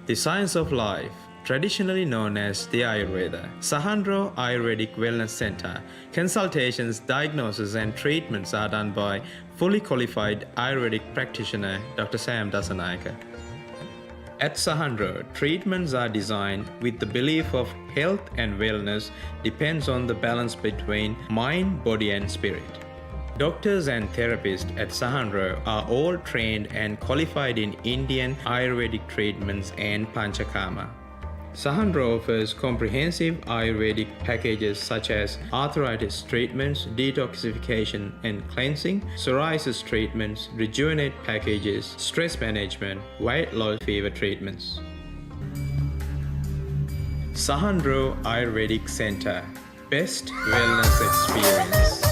The science of life, traditionally known as the Ayurveda. Sahandro Ayurvedic Wellness Center. Consultations, diagnosis and treatments are done by fully qualified Ayurvedic practitioner Dr. Sam Dasanayaka. At Sahandro, treatments are designed with the belief of health and wellness depends on the balance between mind, body and spirit. Doctors and therapists at Sahandro are all trained and qualified in Indian Ayurvedic treatments and Panchakarma. Sahandro offers comprehensive Ayurvedic packages such as arthritis treatments, detoxification and cleansing, psoriasis treatments, rejuvenate packages, stress management, weight loss, fever treatments. Sahandro Ayurvedic Center. Best wellness experience.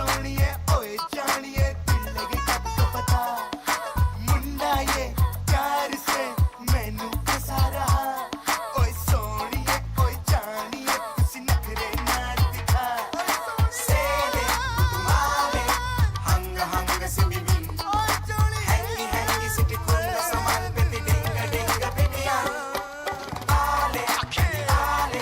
सोनिए ओए जानिए दिल लगे कब तो पता मुन्ना ये प्यार से मैनू फंसा रहा ओए सोनिए ओए जानिए किसी नखरे ना दिखा सेले माले हंग हंग से बिबिन हैंगी हैंगी सिटी कुल समान पे डिंगा डिंगा बिटिया आले आले आले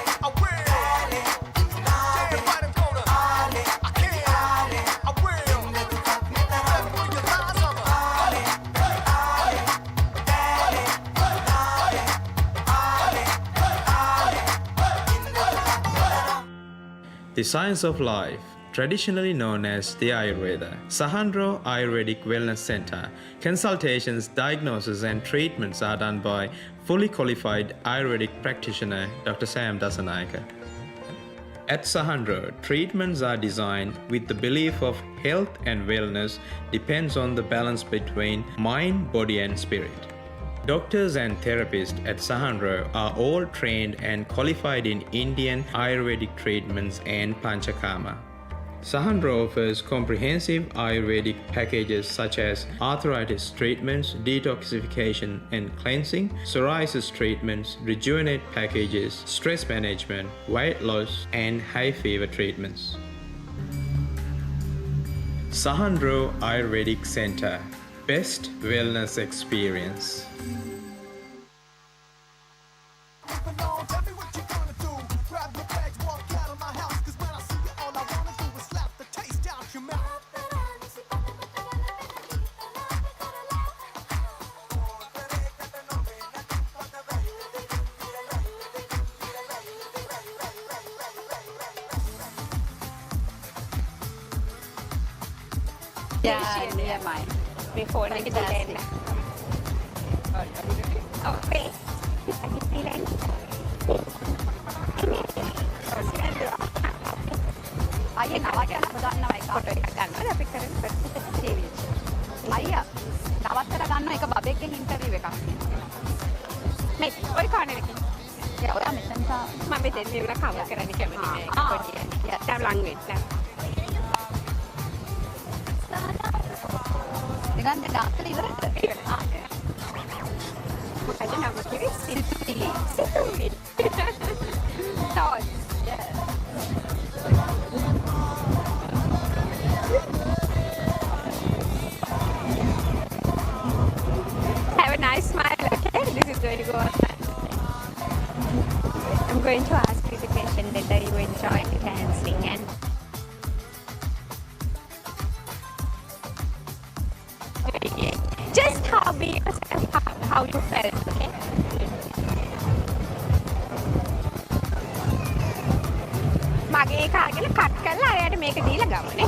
The science of life, traditionally known as the Ayurveda, Sahandro Ayurvedic Wellness Center, consultations, diagnosis and treatments are done by fully qualified Ayurvedic practitioner Dr. Sam Dasanayaka. At Sahandro, treatments are designed with the belief of health and wellness depends on the balance between mind, body and spirit. Doctors and therapists at Sahandro are all trained and qualified in Indian Ayurvedic treatments and Panchakarma. Sahandro offers comprehensive Ayurvedic packages such as arthritis treatments, detoxification and cleansing, psoriasis treatments, rejuvenate packages, stress management, weight loss and high fever treatments. Sahandro Ayurvedic Center, best wellness experience. Tell me what you gonna do. Grab your bags, walk out of my house. 'Cause when I see you, all I wanna do is slap the taste out your mouth. Yeah, near mine. Before I get in. Okay. අයිය නවත්තන්න ගන්නවා එක photo එකක් ගන්නවා අපි කරන්නේ TV අයියා නවත්තලා ගන්නවා එක බබෙක්ගේ ඉන්ටර්විව් එකක් මේ ඔය කාණේ එකකින් යා ඔයා මෙතන මම මෙතන ඉවර කවර් කරන්න කැමති නෑ පොඩි යා දැන් ලං වෙන්න නිකන් doctor ඉවරද I don't know what it is. Situate. No. Have a nice smile, okay? This is going to go on. I'm going to ask you the question that you enjoy the dancing and just how be yourself, how you felt, okay? මගේ කාගෙන cut කරලා අරයට මේක දීලා ගමනේ.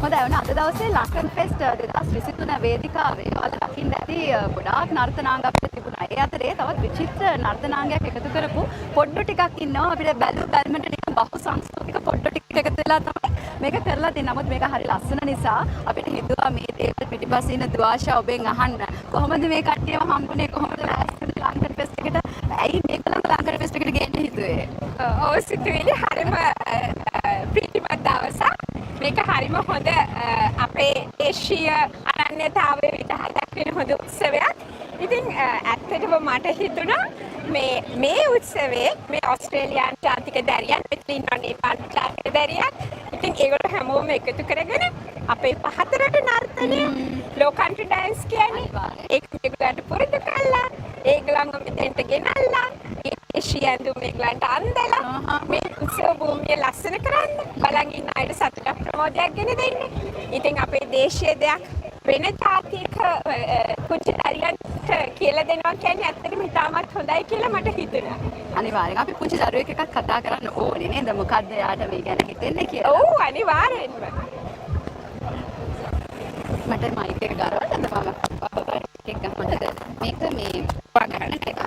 හොඳයි වුණා අද දවසේ ලංකන් ෆෙස්ට් 2023 වේදිකාවේ ඔයාලා දකින්න ඇති ගොඩාක් නර්තනාංග අපිට තිබුණා. ඒ අතරේ තවත් විචිත්‍ර නර්තනාංගයක් එකතු කරපු පොඩ්ඩු ටිකක් ඉන්නවා. අපිට බැලුමට නිකන් බහු සංස්කෘතික පොඩ්ඩු ටික එකතු වෙලා තමයි මේක කරලා තියෙන්නේ. නමුත් මේක හරි ලස්සන නිසා අපිට හිතුවා මේ දේවල් පිටිපස්සේ ඉන්න දුආෂා ඔබෙන් අහන්න. කොහොමද මේ කට්ටියව හම්බුනේ? කොහොමද ලංකන් ෆෙස්ට් එකට ඇයි මේගොල්ලෝ ලංකන් ෆෙස්ට් එකට ගේන්න හිතුවේ? ඔව් සිතුවිලි හරිම ප්‍රීතිමත් දවසක්. මේක හරිම හොඳ අපේ දේශීය අනන්‍යතාවය විතර දක්වන හොඳ උත්සවයක්. ඉතින් ඇත්තටම මට හිතුණා මේ උත්සවයේ මේ ඕස්ට්‍රේලියානු ජාතික දැරියන් මෙතන ඉන්න නේපාල් ජාතික දැරියන් ඉතින් ඒගොල්ලෝ හැමෝම එකතු කරගෙන අපේ පහතරට නර්තනය ලෝකන්ට්‍රි ඩෑන්ස් කියන්නේ ඒක මේගොල්ලන්ට පුරුදු කළා ඒගොල්ලන්ව මෙතෙන්ට ගෙනල්ලා ඒ දේශීය ඇඳුම් මේගොල්ලන්ට අන්දලා මේ උත්සව භූමිය ලස්සන කරන්න බලන් ඉන්න අයට සතුටක් ප්‍රමෝදයක් ගෙන දෙන්න. ඉතින් අපේ දේශීය දෙයක් වෙන ජාතියක පුංචි දරියන්ට කියලා දෙනවා කියන්නේ ඇත්තටම ඉතාමත් හොඳයි කියලා මට හිතුණා. අනිවාර්යෙන් අපි පුංචි දරුවෙක් එකක් කතා කරන්න ඕනේ නේද? මොකද්ද යාට මේ ගැන හිතෙන්නේ කියලා. ඔව් අනිවාර්යෙන්ම. මට මයික් එක ගරවන්නද මම? එක ගමනද මේක මේ වගරන එකක්.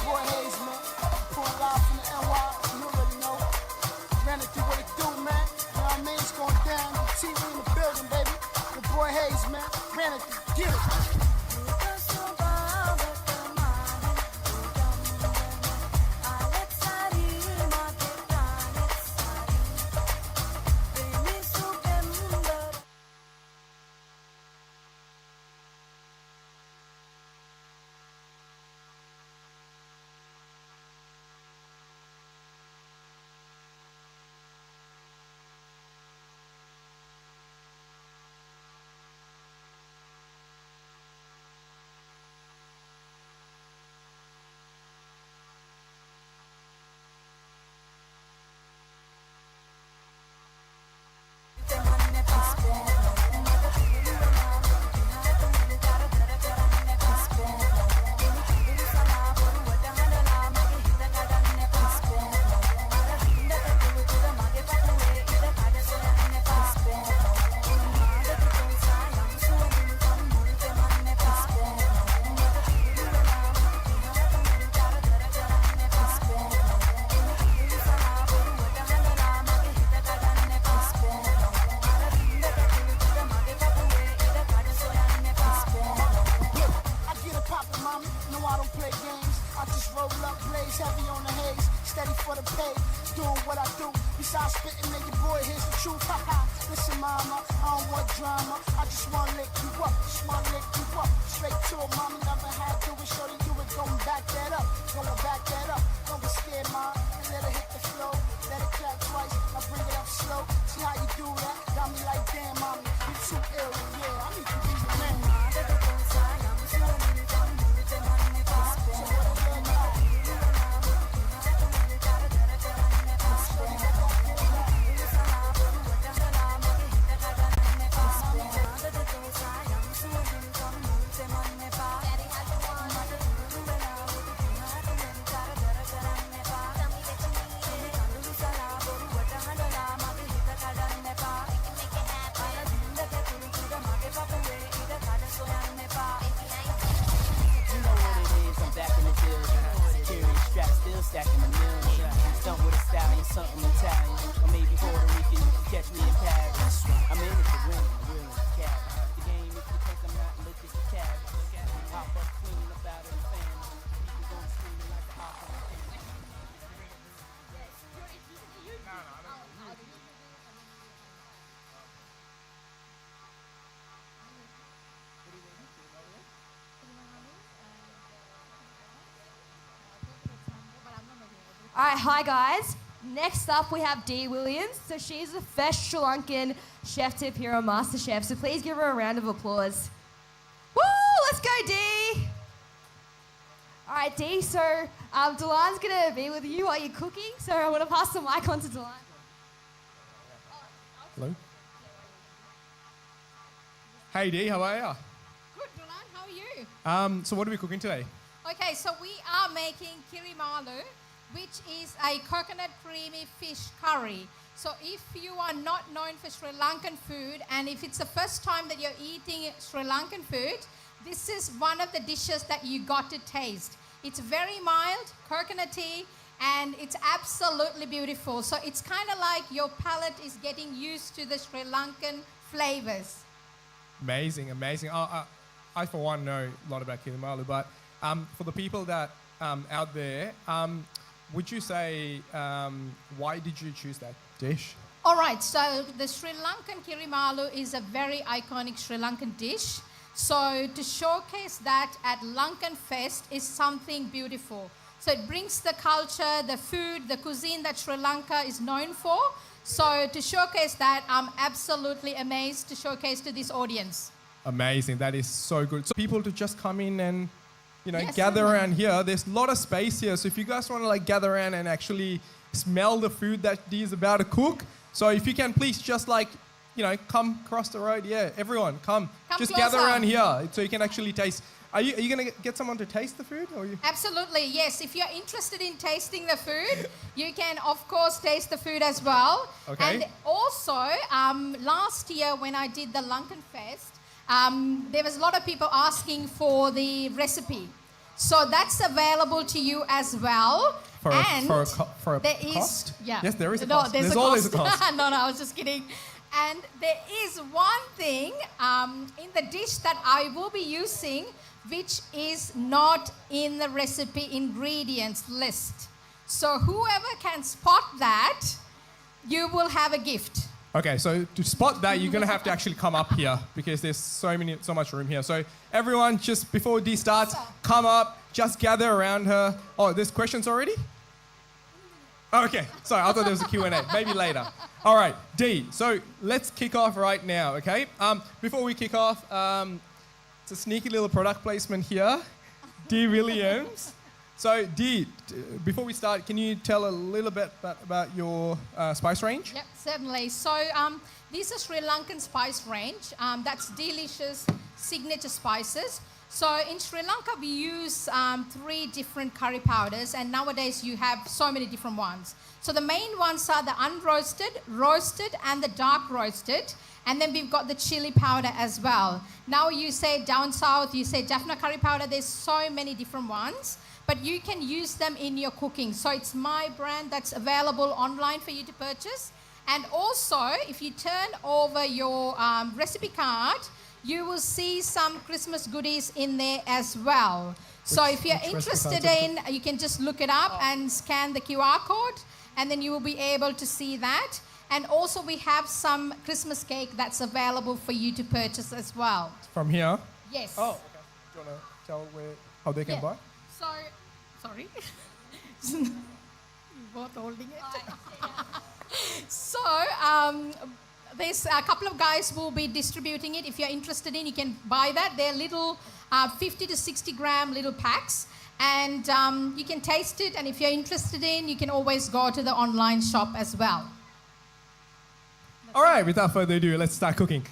Boy Hayes, man. Pull it off from the NY. All right, hi guys. Next up we have Dee Williams. So she's the first Sri Lankan chef to appear on MasterChef. So please give her a round of applause. Woo! Let's go, Dee. All right, Dee. So Delan's gonna be with you while you're cooking. So I want to pass the mic on to Delan. Hello. Hey Dee, how are you? Good, Delan, how are you? So what are we cooking today? Okay, so we are making kiri malu, which is a coconut creamy fish curry. So if you are not known for Sri Lankan food, and if it's the first time that you're eating Sri Lankan food, this is one of the dishes that you got to taste. It's very mild, coconutty, and it's absolutely beautiful. So it's kind of like your palate is getting used to the Sri Lankan flavors. Amazing, amazing. I for one know a lot about Kilimalu, but for the people that out there, would you say why did you choose that dish? All right, so the Sri Lankan kiri malu is a very iconic Sri Lankan dish. So to showcase that at Lankan Fest is something beautiful. So it brings the culture, the food, the cuisine that Sri Lanka is known for. So to showcase that, I'm absolutely amazed to showcase to this audience. Amazing, that is so good. So people to just come in and Yes, gather around here. There's a lot of space here, so if you guys want to gather around and actually smell the food that Dee is about to cook, so if you can please just come across the road. Yeah, everyone, come just closer. gather around here so you can actually taste. Are you going to get someone to taste the food? Or you? Absolutely, yes. If you're interested in tasting the food, you can, of course, taste the food as well. Okay. And also, last year when I did the Lankan Fest, there was a lot of people asking for the recipe. So that's available to you as well. For a there cost? is, yeah. Yes, there is a No, cost. There's always a cost. No, I was just kidding. And there is one thing in the dish that I will be using which is not in the recipe ingredients list. So whoever can spot that, you will have a gift. Okay, so to spot that, you're gonna have to actually come up here because there's so much room here. So everyone, just before Dee starts, come up, just gather around her. Oh, there's questions already? Okay, sorry, I thought there was a Q&A. Maybe later. All right, Dee, so let's kick off right now, okay? Before we kick off, it's a sneaky little product placement here. Dee Williams. So, Dee, before we start, can you tell a little bit about your spice range? Yep, certainly. So, this is Sri Lankan spice range. That's delicious signature spices. So, in Sri Lanka, we use 3 different curry powders, and nowadays you have so many different ones. So, the main ones are the unroasted, roasted, and the dark roasted. And then we've got the chili powder as well. Now you say down south, you say Jaffna curry powder. There's so many different ones, but you can use them in your cooking. So it's my brand that's available online for you to purchase. And also, if you turn over your recipe card, you will see some Christmas goodies in there as well. So if you're interested in, you can just look it up and scan the QR code, and then you will be able to see that. And also we have some Christmas cake that's available for you to purchase as well. From here? Yes. Oh, okay. Do you want to tell how they can buy? So, sorry. You're both holding it. So, there's a couple of guys who will be distributing it. If you're interested in, you can buy that. They're little 50 to 60 gram little packs. And you can taste it. And if you're interested in, you can always go to the online shop as well. All right, without further ado, let's start cooking.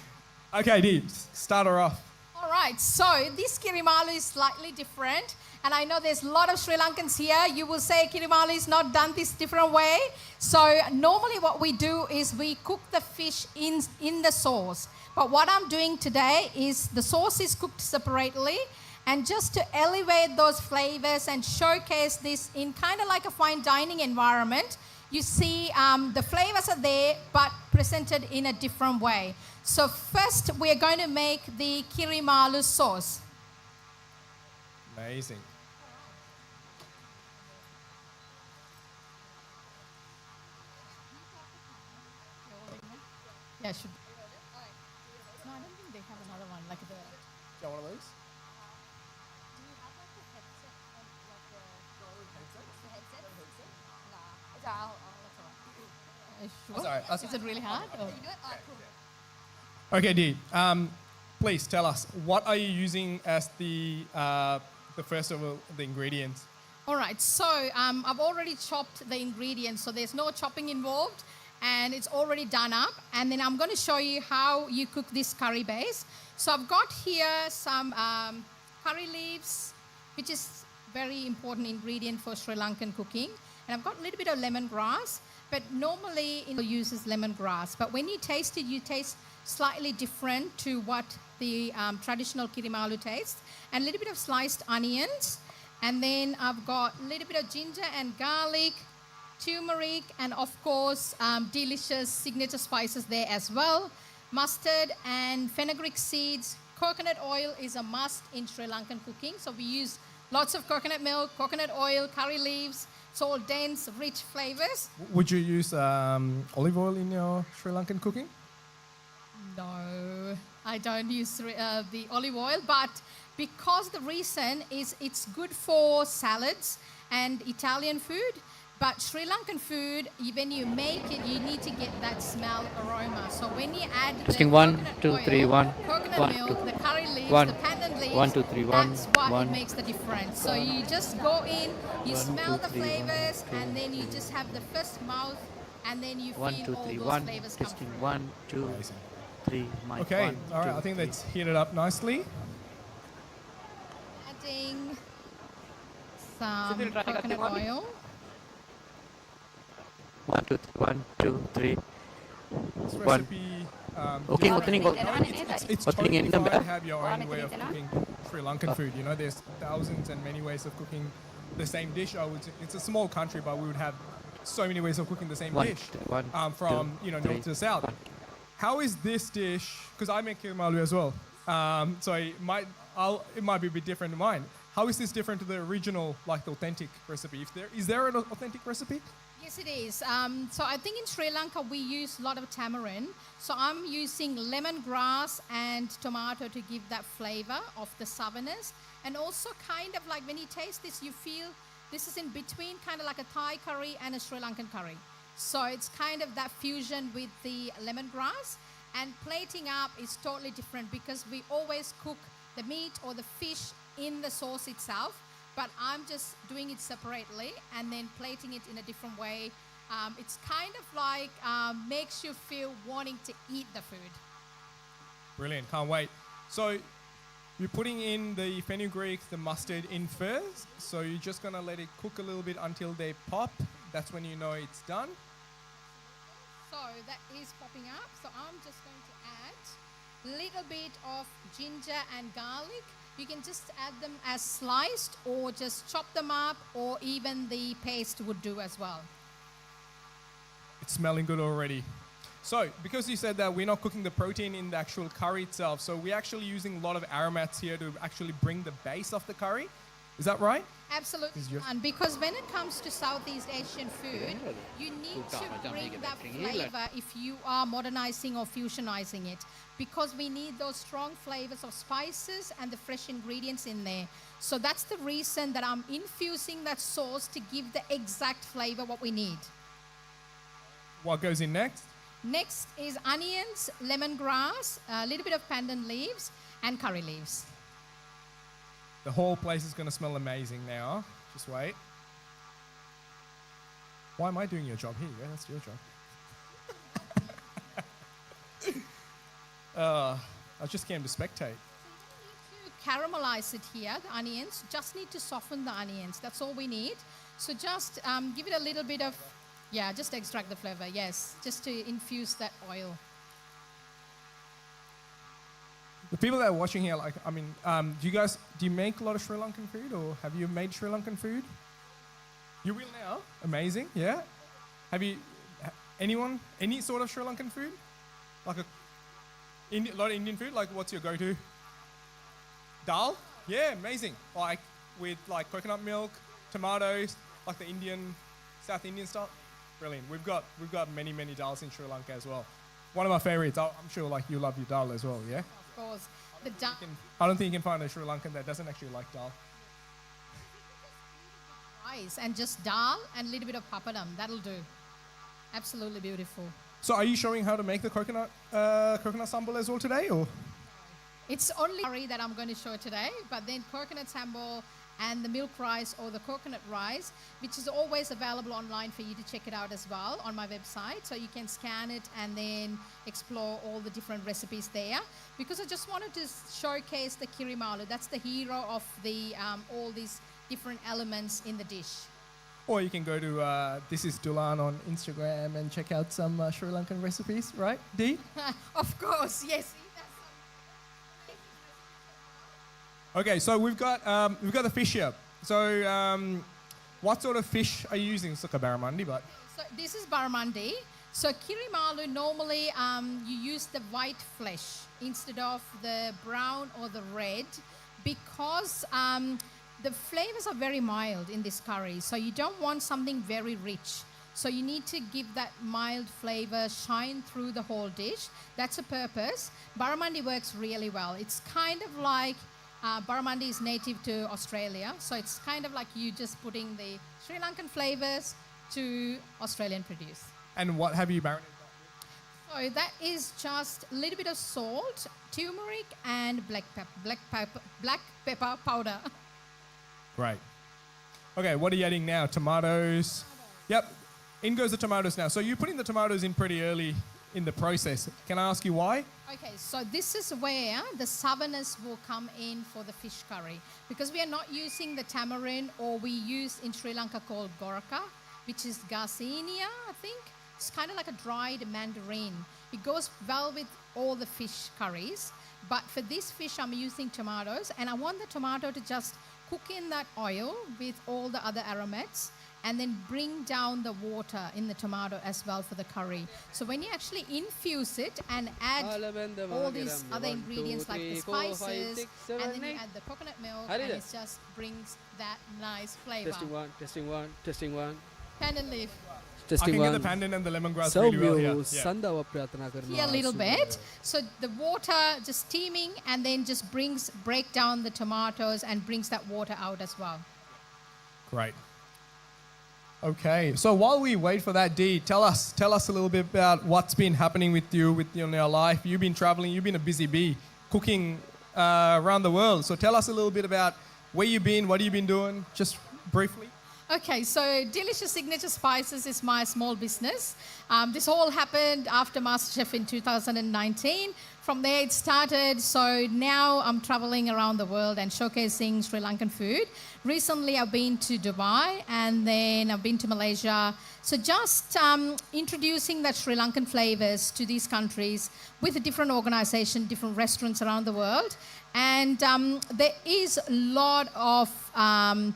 Okay, Dee, start her off. All right, so this kirimalu is slightly different. And I know there's a lot of Sri Lankans here. You will say kirimalu is not done this different way. So normally what we do is we cook the fish in the sauce. But what I'm doing today is the sauce is cooked separately. And just to elevate those flavors and showcase this in kind of like a fine dining environment, you see the flavors are there, but presented in a different way. So first, we're going to make the kirimalu sauce. Amazing. Yeah, should. No, I don't think they have another one like the. Do you want one of those? Sorry, Is it really hard? Okay, Dee. Please tell us, what are you using as the first of the ingredients? All right, so I've already chopped the ingredients, so there's no chopping involved, and it's already done up. And then I'm going to show you how you cook this curry base. So I've got here some curry leaves, which is very important ingredient for Sri Lankan cooking. And I've got a little bit of lemongrass, but normally it uses lemongrass. But when you taste it, you taste slightly different to what the traditional kirimalu tastes. And a little bit of sliced onions. And then I've got a little bit of ginger and garlic, turmeric, and of course, delicious signature spices there as well. Mustard and fenugreek seeds. Coconut oil is a must in Sri Lankan cooking. So we use lots of coconut milk, coconut oil, curry leaves. It's all dense, rich flavors. Would you use olive oil in your Sri Lankan cooking? No, I don't use the olive oil, but because the reason is it's good for salads and Italian food, but Sri Lankan food, when you make it, you need to get that smell aroma. So when you add Testing the 1, coconut 2, oil, 3, 1, coconut 1, milk, 2, the curry leaves, 1, the pandan leaves, 1, 2, 3, 1, that's what 1, it makes the difference. So you just go in, you 1, smell 2, the 3, 1, flavors, 2, and then you just have the first mouth, and then you 1, feel 2, all 3, those 1. flavors come Testing through. 1, 2, 3. Mic Okay, 1, all right, 2, I think 3. let's heat it up nicely. Adding some coconut oil. 1, 2, 3. 1, 2, 3. This 1. recipe, Okay, just- opening. it's Opening totally in fine the to back. have your own way of cooking Sri Lankan food. You know, there's thousands and many ways of cooking the same dish. It's a small country, but we would have so many ways of cooking the same 1, dish. 1, From 2, north 3, to south. 1. how is this dish? Because I make kiri malu as well, so it might be a bit different to mine. How is this different to the original, like the authentic recipe? Is there an authentic recipe? Yes, it is. So I think in Sri Lanka we use a lot of tamarind. So I'm using lemongrass and tomato to give that flavor of the sourness. And also kind of like when you taste this, you feel this is in between kind of like a Thai curry and a Sri Lankan curry. So it's kind of that fusion with the lemongrass. And plating up is totally different because we always cook the meat or the fish in the sauce itself, but I'm just doing it separately and then plating it in a different way. It's kind of like makes you feel wanting to eat the food. Brilliant, can't wait. So you're putting in the fenugreek, the mustard in first, so you're just gonna let it cook a little bit until they pop. That's when you know it's done. So that is popping up. So I'm just going to add a little bit of ginger and garlic. You can just add them as sliced or just chop them up, or even the paste would do as well. It's smelling good already. So, because you said that we're not cooking the protein in the actual curry itself, so we're actually using a lot of aromats here to actually bring the base of the curry. Is that right? Absolutely. Is yours- And because when it comes to Southeast Asian food, you need to bring that flavor if you are modernizing or fusionizing it, because we need those strong flavors of spices and the fresh ingredients in there. So that's the reason that I'm infusing that sauce to give the exact flavor what we need. What goes in next? Next is onions, lemongrass, a little bit of pandan leaves, and curry leaves. The whole place is going to smell amazing now. Just wait. Why am I doing your job? Here you go. That's your job. I just came to spectate. To caramelize it here, the onions, just need to soften the onions. That's all we need. So just give it a little bit of, just extract the flavor. Yes, just to infuse that oil. The people that are watching here, do you make a lot of Sri Lankan food, or have you made Sri Lankan food? You will now? Amazing, yeah. Have you, any sort of Sri Lankan food? Like a lot of Indian food? Like, what's your go-to? Dal? Yeah, amazing. Like, with like coconut milk, tomatoes, like the South Indian style. Brilliant. We've got many dals in Sri Lanka as well. One of my favorites. I'm sure like you love your dal as well, yeah? Of course. The dal. I don't think you can find a Sri Lankan that doesn't actually like dal. Rice and just dal and a little bit of papadum. That'll do. Absolutely beautiful. So are you showing how to make the coconut sambal as well today, or? It's only curry that I'm going to show today, but then coconut sambal and the milk rice or the coconut rice, which is always available online for you to check it out as well on my website. So you can scan it and then explore all the different recipes there. Because I just wanted to showcase the kiri malu. That's the hero of the all these different elements in the dish. Or you can go to This Is Dulan on Instagram and check out some Sri Lankan recipes, right, Dee? Of course, yes. Okay, so we've got the fish here. So what sort of fish are you using? It's like a barramundi, but... So this is barramundi. So kiri malu, normally you use the white flesh instead of the brown or the red, because the flavors are very mild in this curry. So you don't want something very rich. So you need to give that mild flavor shine through the whole dish. That's the purpose. Barramundi works really well. It's kind of like... barramundi is native to Australia, so it's kind of like you just putting the Sri Lankan flavors to Australian produce. And what have you marinated that with? So that is just a little bit of salt, turmeric, and black pepper powder. Great. Okay, what are you adding now? Tomatoes. Yep, in goes the tomatoes now. So you're putting the tomatoes in pretty early in the process. Can I ask you why? Okay, so this is where the sourness will come in for the fish curry, because we are not using the tamarind, or we use in Sri Lanka called gorka, which is Garcinia, I think. It's kind of like a dried mandarin. It goes well with all the fish curries, but for this fish I'm using tomatoes, and I want the tomato to just cook in that oil with all the other aromats, and then bring down the water in the tomato as well for the curry. So when you actually infuse it and add all these other ingredients like the spices, and then you add the coconut milk, and it just brings that nice flavor. Testing one. Pandan leaf. I can get the pandan and the lemongrass really well here. Yeah. Here a little bit. So the water just steaming and then just break down the tomatoes and brings that water out as well. Great. Okay, so while we wait for that, Dee, tell us a little bit about what's been happening with you in your life. You've been traveling, you've been a busy bee, cooking around the world. So tell us a little bit about where you've been, what you've been doing, just briefly. Okay, so Delicious Signature Spices is my small business. This all happened after MasterChef in 2019. From there it started, so now I'm traveling around the world and showcasing Sri Lankan food. Recently I've been to Dubai and then I've been to Malaysia. So just introducing the Sri Lankan flavors to these countries with a different organization, different restaurants around the world. And there is a lot of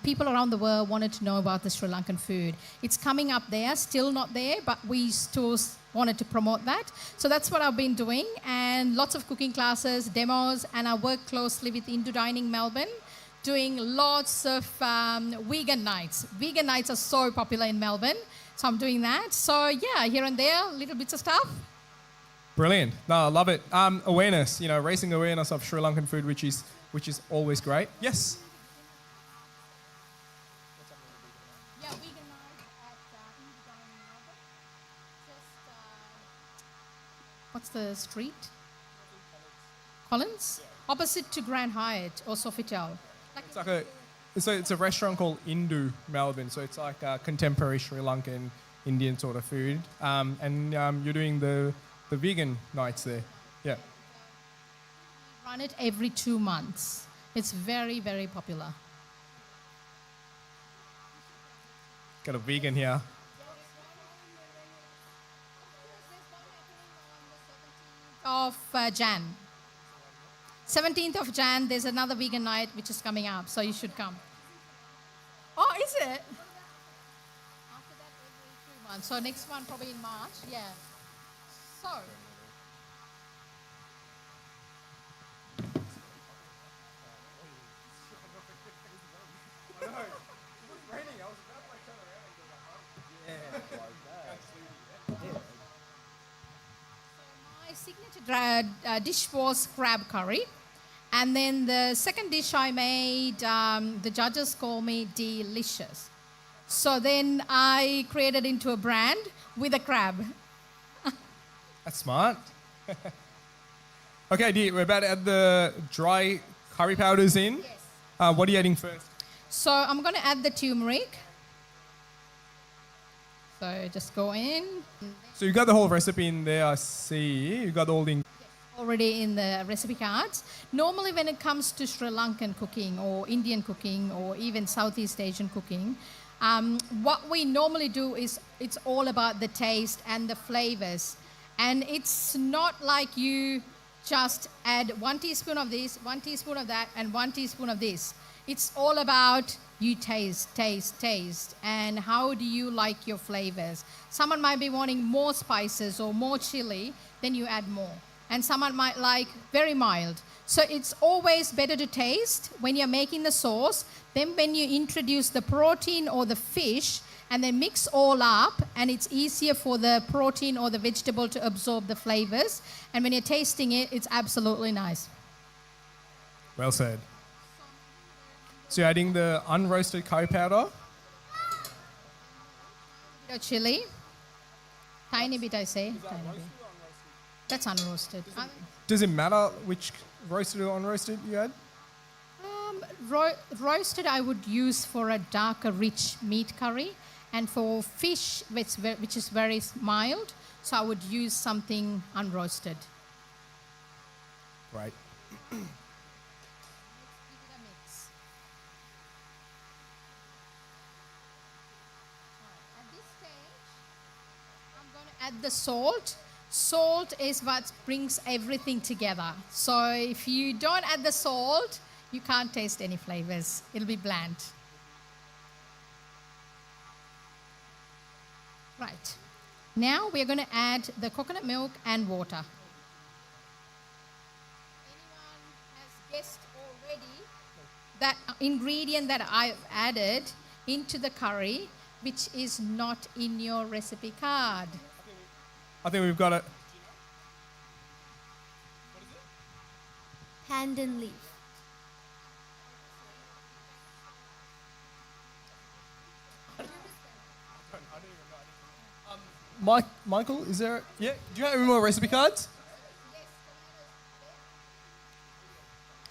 people around the world wanted to know about the Sri Lankan food. It's coming up there, still not there, but we still wanted to promote that. So that's what I've been doing, and lots of cooking classes, demos, and I work closely with Indo Dining Melbourne, doing lots of vegan nights. Vegan nights are so popular in Melbourne, so I'm doing that. So yeah, here and there, little bits of stuff. Brilliant. No, I love it. Awareness, raising awareness of Sri Lankan food, which is always great. Yes. Yeah, vegan night at Indo Dining Melbourne. What's the street? Collins? Opposite to Grand Hyatt or Sofitel. It's a restaurant called Indu Melbourne. So it's like a contemporary Sri Lankan Indian sort of food. And you're doing the vegan nights there. Yeah. We run it every 2 months. It's very, very popular. Got a vegan here. Of Jan. 17th of Jan, there's another vegan night which is coming up, so you should come. Oh, is it? After that, every 2 months. So next one probably in March, yeah. So. My signature dish was crab curry. And then the second dish I made, the judges call me delicious. So then I created into a brand with a crab. That's smart. Okay, Dee, we're about to add the dry curry powders in. Yes. What are you adding first? So I'm going to add the turmeric. So just go in. So you got the whole recipe in there, I see. You got all the... Already in the recipe cards. Normally when it comes to Sri Lankan cooking or Indian cooking or even Southeast Asian cooking, what we normally do is it's all about the taste and the flavors. And it's not like you just add 1 teaspoon of this, 1 teaspoon of that, and 1 teaspoon of this. It's all about you taste, and how do you like your flavors. Someone might be wanting more spices or more chili, then you add more. And someone might like very mild. So it's always better to taste when you're making the sauce. Then when you introduce the protein or the fish and then mix all up, and it's easier for the protein or the vegetable to absorb the flavors. And when you're tasting it, it's absolutely nice. Well said. So you're adding the unroasted curry powder. Bit of chili. Tiny bit, I say. Tiny bit. That's unroasted. Does it matter which roasted or unroasted you add? Roasted I would use for a darker, rich meat curry. And for fish, which is very mild, so I would use something unroasted. Right. Give it a mix. At this stage, I'm going to add the salt. Salt is what brings everything together. So if you don't add the salt, you can't taste any flavors. It'll be bland. Right. Now we're going to add the coconut milk and water. Anyone has guessed already that ingredient that I've added into the curry, which is not in your recipe card? I think we've got it. Pandan leaf. Michael, is there? Yeah. Do you have any more recipe cards?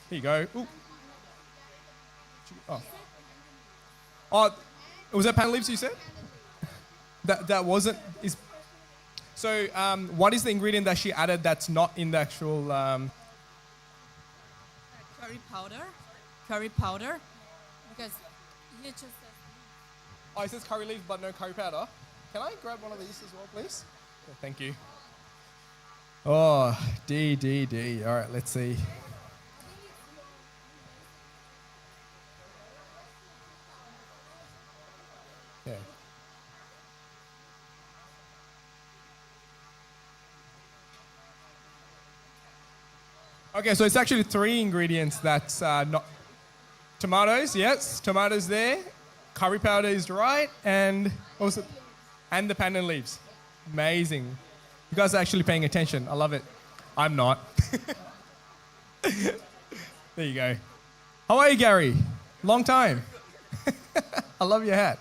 Here you go. Ooh. Oh, was that pandan leaves you said? That wasn't. Is so. What is the ingredient that she added that's not in the actual? Curry powder. Curry powder. Because you just said Oh, it says curry leaves, but no curry powder. Can I grab one of these as well, please? Yeah, thank you. Oh, D. All right, let's see. Yeah. Okay, so it's actually 3 ingredients that's not... Tomatoes, yes, tomatoes there. Curry powder is right, and also... And the pandan leaves. Amazing. You guys are actually paying attention. I love it. I'm not. There you go. How are you, Gary? Long time. I love your hat.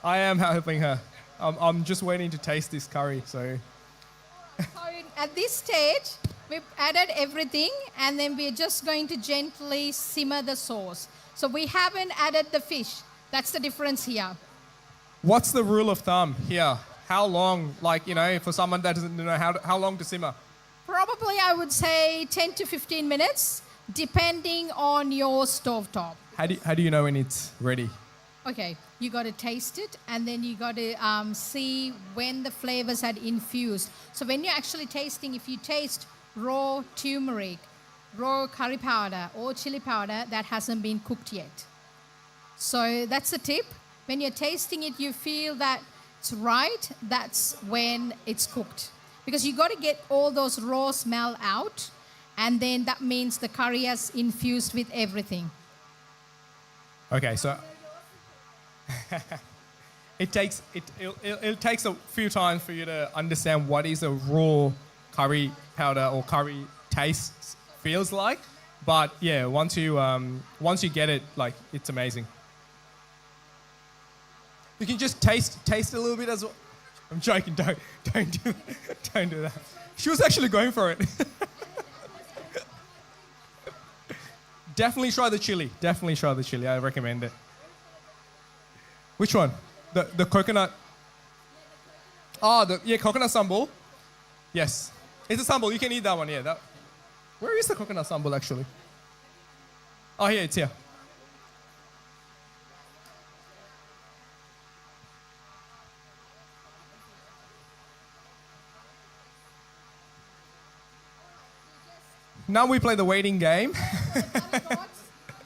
I am helping her. I'm just waiting to taste this curry, so... So at this stage, we've added everything and then we're just going to gently simmer the sauce. So we haven't added the fish. That's the difference here. What's the rule of thumb here? How long, for someone that doesn't know how long to simmer? Probably I would say 10 to 15 minutes, depending on your stovetop. How do you know when it's ready? Okay, you got to taste it and then you got to see when the flavors had infused. So when you're actually tasting, if you taste raw turmeric, raw curry powder or chili powder, that hasn't been cooked yet. So that's the tip. When you're tasting it, you feel that it's right, that's when it's cooked. Because you got to get all those raw smell out, and then that means the curry has infused with everything. Okay, so it takes a few times for you to understand what is a raw curry powder or curry taste feels like. But yeah, once you get it, it's amazing. You can just taste a little bit as well. I'm joking. Don't do that. She was actually going for it. Definitely try the chili. I recommend it. Which one? The coconut. Oh, coconut sambal. Yes, it's a sambal. You can eat that one. Yeah. Where is the coconut sambal actually? Oh, here it's here. Now we play the waiting game. For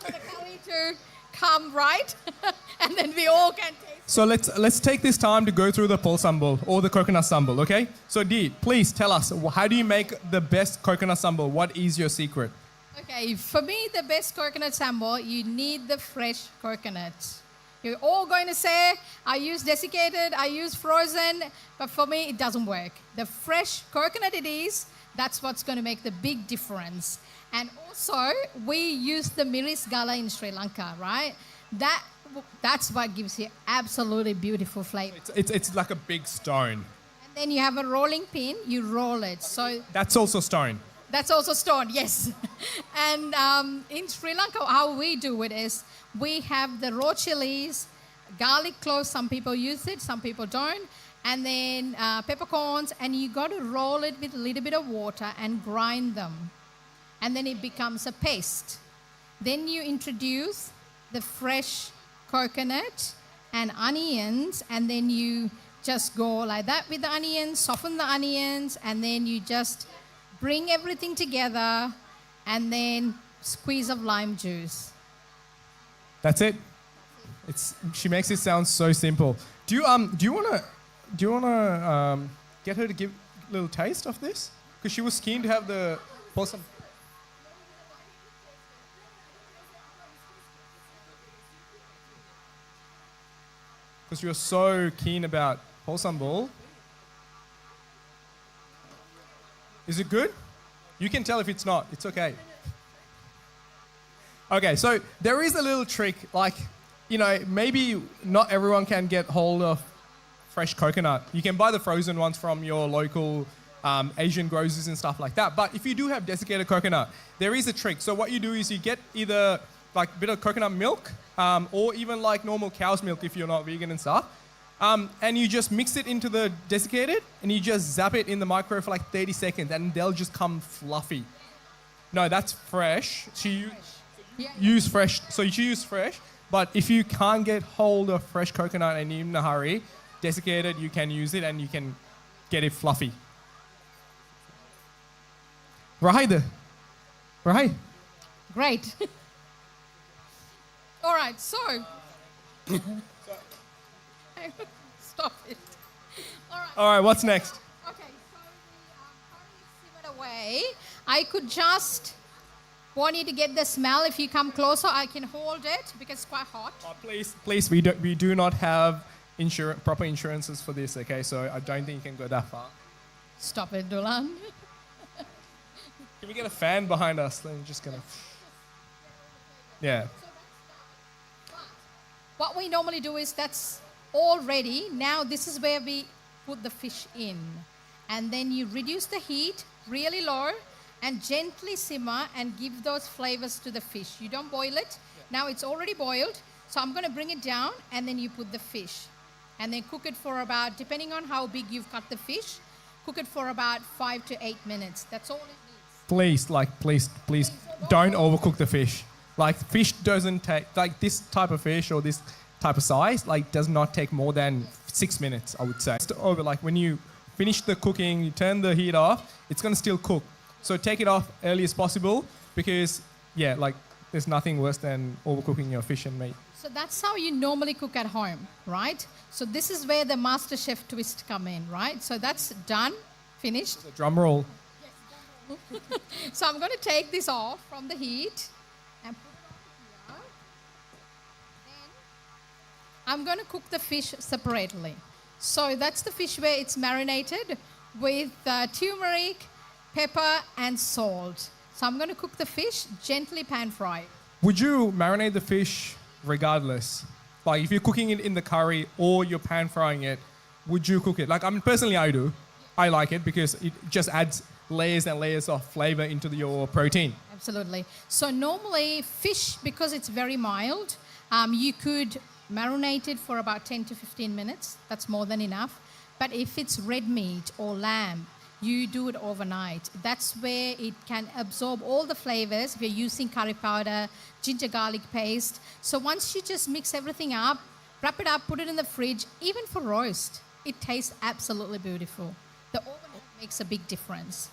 the curry to come right, and then we all can taste. So let's take this time to go through the pol sambal or the coconut sambal, okay? So Dee, please tell us, how do you make the best coconut sambal? What is your secret? Okay, for me, the best coconut sambal, you need the fresh coconut. You're all going to say, I use desiccated, I use frozen, but for me, it doesn't work. The fresh coconut it is, that's what's going to make the big difference. And also, we use the miris gala in Sri Lanka, right? That's what gives you absolutely beautiful flavor. It's like a big stone. And then you have a rolling pin, you roll it. So That's also stone. that's also stone, yes. And in Sri Lanka, how we do it is we have the raw chilies, garlic cloves, some people use it, some people don't, and then peppercorns, and you got to roll it with a little bit of water and grind them. And then it becomes a paste. Then you introduce the fresh coconut and onions, and then you just go like that with the onions, soften the onions, and then you just bring everything together, and then squeeze of lime juice. That's it. She makes it sound so simple. Do you want to do you wanna get her to give a little taste of this? Because she was keen to have the possum. Because you're so keen about possum ball. Is it good? You can tell if it's not. It's okay. Okay, so there is a little trick, like, you know, maybe not everyone can get hold of fresh coconut. You can buy the frozen ones from your local Asian grocers and stuff like that. But if you do have desiccated coconut, there is a trick. So what you do is you get either like a bit of coconut milk or even like normal cow's milk if you're not vegan and stuff. And you just mix it into the desiccated and you just zap it in the microwave for like 30 seconds and they'll just come fluffy. No, that's fresh. Use fresh. So you use fresh. But if you can't get hold of fresh coconut and you're in a hurry, desiccated, you can use it and you can get it fluffy. Right. Great. All right, so. Stop it. All right, what's next? Okay, so the curry is simmered away. I could just want you to get the smell. If you come closer, I can hold it because it's quite hot. Oh, please, we do not have proper insurances for this, okay? So I don't think you can go that far. Stop it, Dulan. Can we get a fan behind us? Then just gonna. Yeah. What we normally do is that's all ready. Now this is where we put the fish in. And then you reduce the heat really low and gently simmer and give those flavors to the fish. You don't boil it. Now it's already boiled. So I'm going to bring it down and then you put the fish. And then cook it for about, depending on how big you've cut the fish, cook it for about 5 to 8 minutes. That's all it needs. Please, don't overcook the fish. Like, fish doesn't take, like this type of fish or this type of size, like does not take more than 6 minutes, I would say. It's over, like when you finish the cooking, you turn the heat off, it's gonna still cook. So take it off early as possible because, yeah, like there's nothing worse than overcooking your fish and meat. So that's how you normally cook at home, right? So this is where the master chef twist come in, right? So that's done, finished. The drum roll. So I'm going to take this off from the heat and put it on here. Then I'm going to cook the fish separately. So that's the fish where it's marinated with turmeric, pepper and salt. So I'm going to cook the fish gently pan fry. Would you marinate the fish regardless? Like if you're cooking it in the curry or you're pan frying it, would you cook it? Like, I mean, personally I do. I like it because it just adds layers and layers of flavor into your protein. Absolutely. So normally fish, because it's very mild, you could marinate it for about 10 to 15 minutes. That's more than enough. But if it's red meat or lamb, you do it overnight. That's where it can absorb all the flavors. We're using curry powder, ginger garlic paste. So once you just mix everything up, wrap it up, put it in the fridge, even for roast, it tastes absolutely beautiful. The overnight makes a big difference.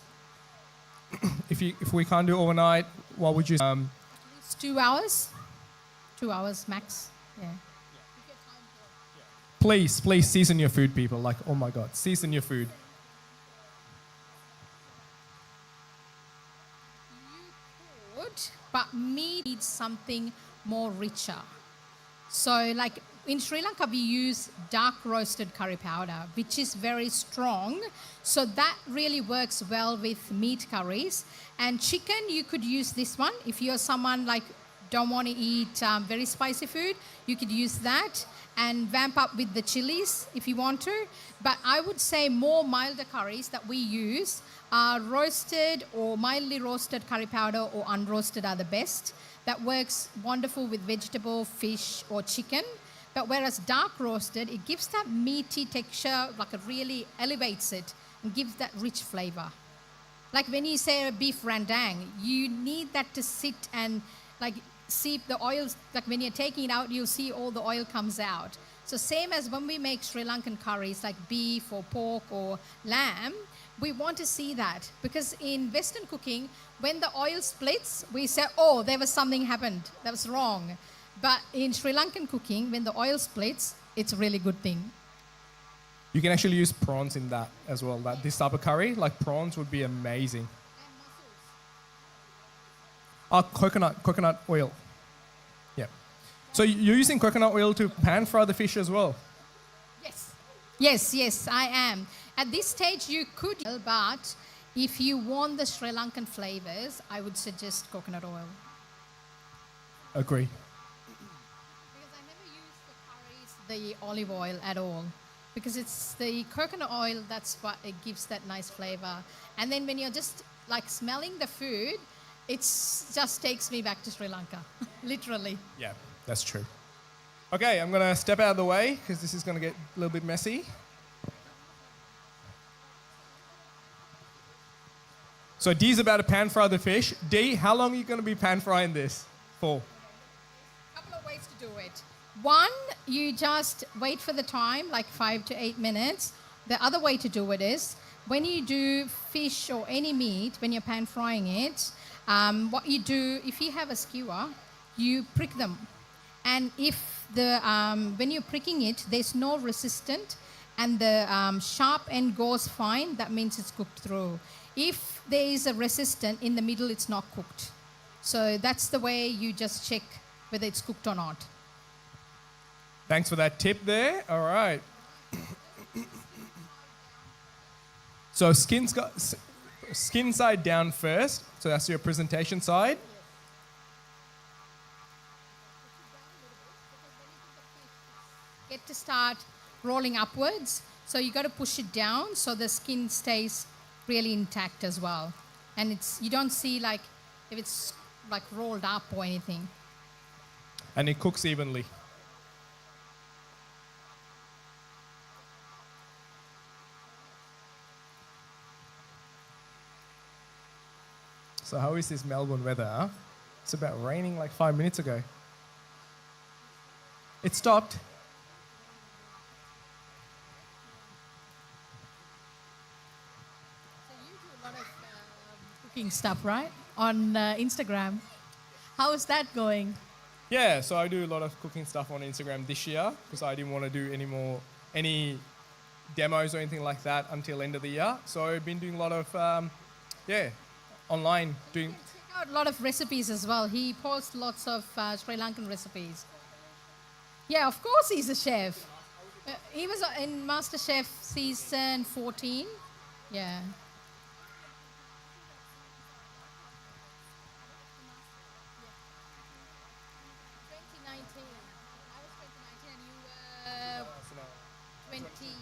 If we can't do overnight, what would you? It's 2 hours. 2 hours max. Yeah. Please season your food, people. Like, oh my God, season your food. You could, but meat needs something more richer. So like in Sri Lanka, we use dark roasted curry powder, which is very strong. So that really works well with meat curries. And chicken, you could use this one. If you're someone like don't want to eat very spicy food, you could use that and vamp up with the chilies if you want to. But I would say more milder curries that we use are roasted or mildly roasted curry powder or unroasted are the best. That works wonderful with vegetable, fish or chicken. But whereas dark roasted, it gives that meaty texture, like it really elevates it and gives that rich flavor. Like when you say a beef rendang, you need that to sit and like seep the oils. Like when you're taking it out, you'll see all the oil comes out. So same as when we make Sri Lankan curries like beef or pork or lamb, we want to see that because in Western cooking, when the oil splits, we say, oh, there was something happened. That was wrong. But in Sri Lankan cooking, when the oil splits, it's a really good thing. You can actually use prawns in that as well. Like this type of curry, like prawns would be amazing. Oh, coconut oil. Yeah. So you're using coconut oil to pan fry the fish as well? Yes, I am. At this stage, you could, but if you want the Sri Lankan flavors, I would suggest coconut oil. Agree. Because I never use the curries, the olive oil at all. Because it's the coconut oil that's what it gives that nice flavor. And then when you're just like smelling the food, it's just takes me back to Sri Lanka, literally. Yeah, that's true. Okay, I'm gonna step out of the way because this is gonna get a little bit messy. So Dee's about to pan fry the fish. Dee, how long are you gonna be pan frying this for? Couple of ways to do it. One, you just wait for the time, like 5 to 8 minutes. The other way to do it is when you do fish or any meat, when you're pan frying it, what you do, if you have a skewer, you prick them. And if when you're pricking it, there's no resistance and the sharp end goes fine, that means it's cooked through. If there is a resistance in the middle, it's not cooked. So that's the way you just check whether it's cooked or not. Thanks for that tip there. All right. So skin side down first. So that's your presentation side. Get to start rolling upwards. So you got to push it down so the skin stays really intact as well. And you don't see like if it's like rolled up or anything. And it cooks evenly. So how is this Melbourne weather? Huh? It's about raining like 5 minutes ago. It stopped. Cooking stuff, right? On Instagram. How is that going? Yeah, so I do a lot of cooking stuff on Instagram this year because I didn't want to do any demos or anything like that until end of the year. So I've been doing a lot of, online doing. Check out a lot of recipes as well. He posts lots of Sri Lankan recipes. Yeah, of course he's a chef. He was in MasterChef season 14. Yeah. I was 2019 and you were 22.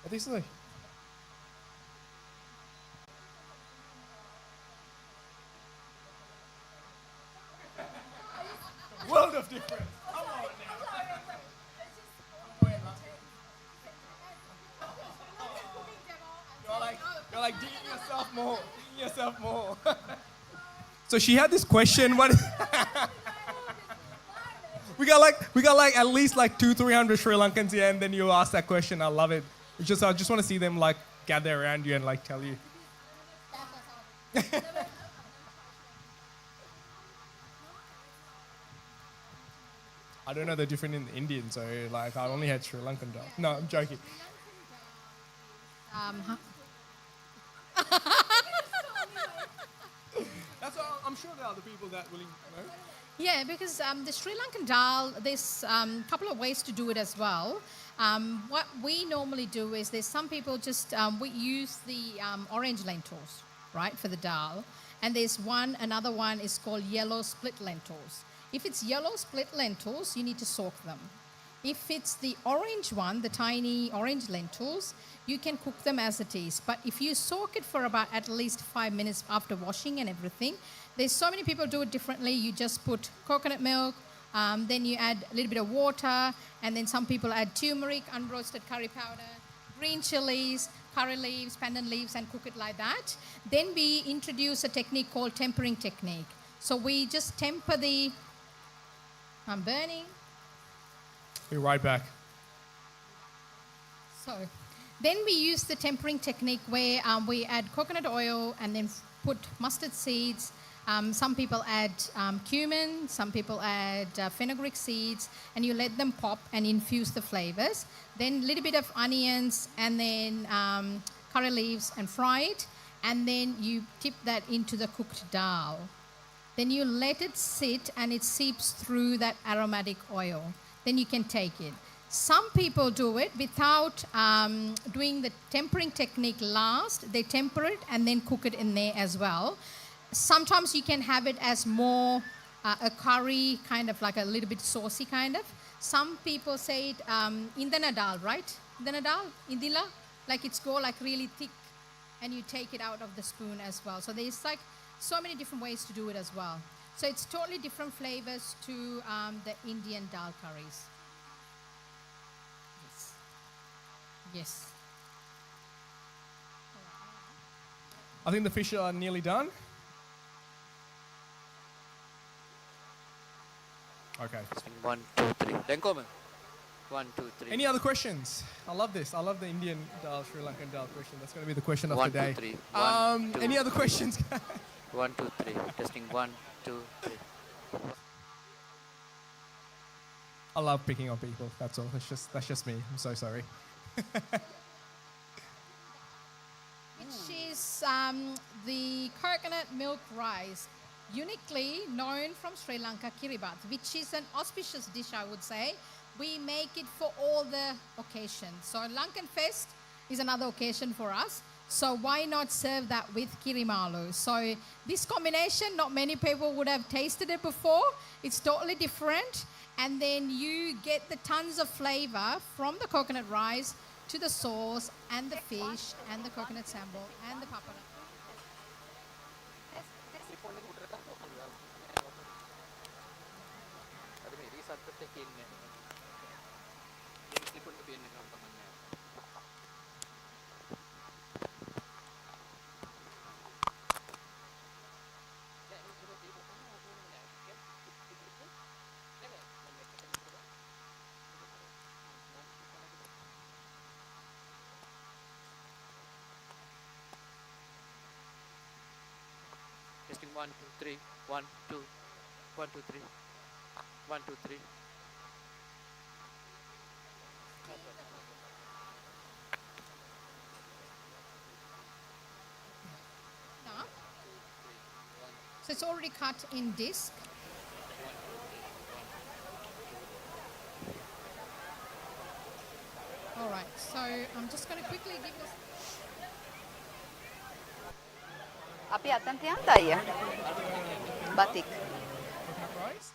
What is it? World of difference. Come on now. You're like digging yourself more. So she had this question. What? we got like at least like 200-300 Sri Lankans here, and then you ask that question. I love it. I just want to see them like gather around you and like tell you. I don't know the difference in Indian, so like I only had Sri Lankan dal. No, I'm joking. That's what I'm sure there are other people that will know. Yeah, because the Sri Lankan dal, there's a couple of ways to do it as well. What we normally do is there's some people just, we use the orange lentils, right, for the dal. And there's another one is called yellow split lentils. If it's yellow split lentils, you need to soak them. If it's the orange one, the tiny orange lentils, you can cook them as it is. But if you soak it for about at least 5 minutes after washing and everything, there's so many people do it differently. You just put coconut milk, then you add a little bit of water, and then some people add turmeric, unroasted curry powder, green chilies, curry leaves, pandan leaves, and cook it like that. Then we introduce a technique called tempering technique. So we just temper the, I'm burning. Be right back. So then we use the tempering technique where we add coconut oil and then put mustard seeds, Some people add cumin, some people add fenugreek seeds, and you let them pop and infuse the flavors. Then a little bit of onions and then curry leaves and fry it. And then you tip that into the cooked dal. Then you let it sit and it seeps through that aromatic oil. Then you can take it. Some people do it without doing the tempering technique last. They temper it and then cook it in there as well. Sometimes you can have it as more a curry, kind of like a little bit saucy kind of. Some people say it indana dal, right? Indana dal, indila, like it's go like really thick, and you take it out of the spoon as well. So there's like so many different ways to do it as well. So it's totally different flavors to the Indian dal curries. Yes. Yes. I think the fish are nearly done. Okay. 1, 2, 3. Then come. 1, 2, 3. Any other questions? I love this. I love the Indian dal, Sri Lankan dal question. That's going to be the question of 1, the day. 2, 3. 1, 2, any other questions? 1, 2, 3. Testing 1, 2, 3. I love picking on people. That's all. That's just me. I'm so sorry. Which is the coconut milk rice, uniquely known from Sri Lanka, Kiribat, which is an auspicious dish, I would say. We make it for all the occasions. So Lankan Fest is another occasion for us. So why not serve that with kirimalu? So this combination, not many people would have tasted it before. It's totally different. And then you get the tons of flavor from the coconut rice to the sauce and the fish and the coconut sambal and the papaya. Testing 1, 2, 3. 1, 2. 1, 2, 3. 1, 2, 3. So it's already cut in disc. All right, so I'm just going to quickly give this. අපි අතන් තියන්න අයියා. Batik. Coconut rice.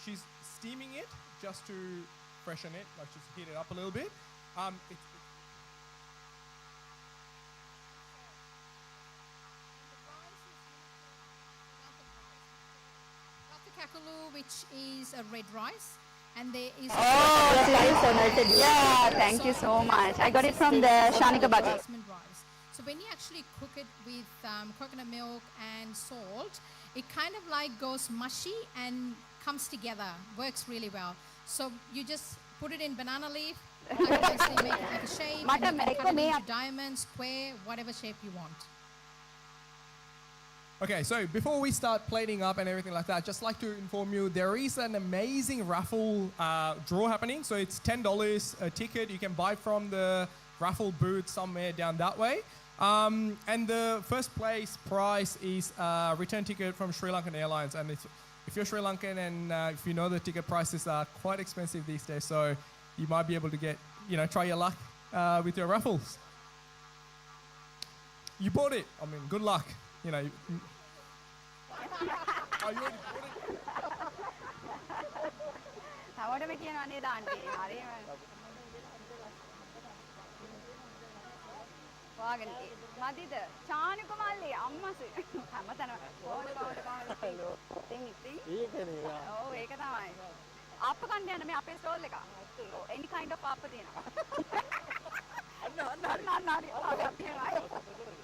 She's steaming it just to freshen it, like just heat it up a little bit. Kakulu, which is a red rice, and there is. Yeah, thank you so much. I got it from the Shanika Buggy. Jasmine rice. So when you actually cook it with coconut milk and salt, it kind of like goes mushy and comes together. Works really well. So you just put it in banana leaf. You can actually make it like a shape. And you can cut it into diamond, square, whatever shape you want. Okay, so before we start plating up and everything like that, just like to inform you, there is an amazing raffle draw happening. So it's $10 a ticket. You can buy from the raffle booth somewhere down that way. And the first place prize is a return ticket from Sri Lankan Airlines. And if you're Sri Lankan and if you know the ticket prices are quite expensive these days, so you might be able to get, try your luck with your raffles. You bought it. I mean, good luck. Oh, you already bought it? තවටම කියනවා නේද aunty? හරියම. වාගෙන මදිද? චානික මල්ලි අම්මසේ. හැමතැනම hello. ඉතින් ඒකනේ. ඔව් ඒක තමයි. අප්ප කන්න යන මේ අපේ ස්ටෝල් එක. any kind of අප්ප තියෙනවා. අන්න හරි.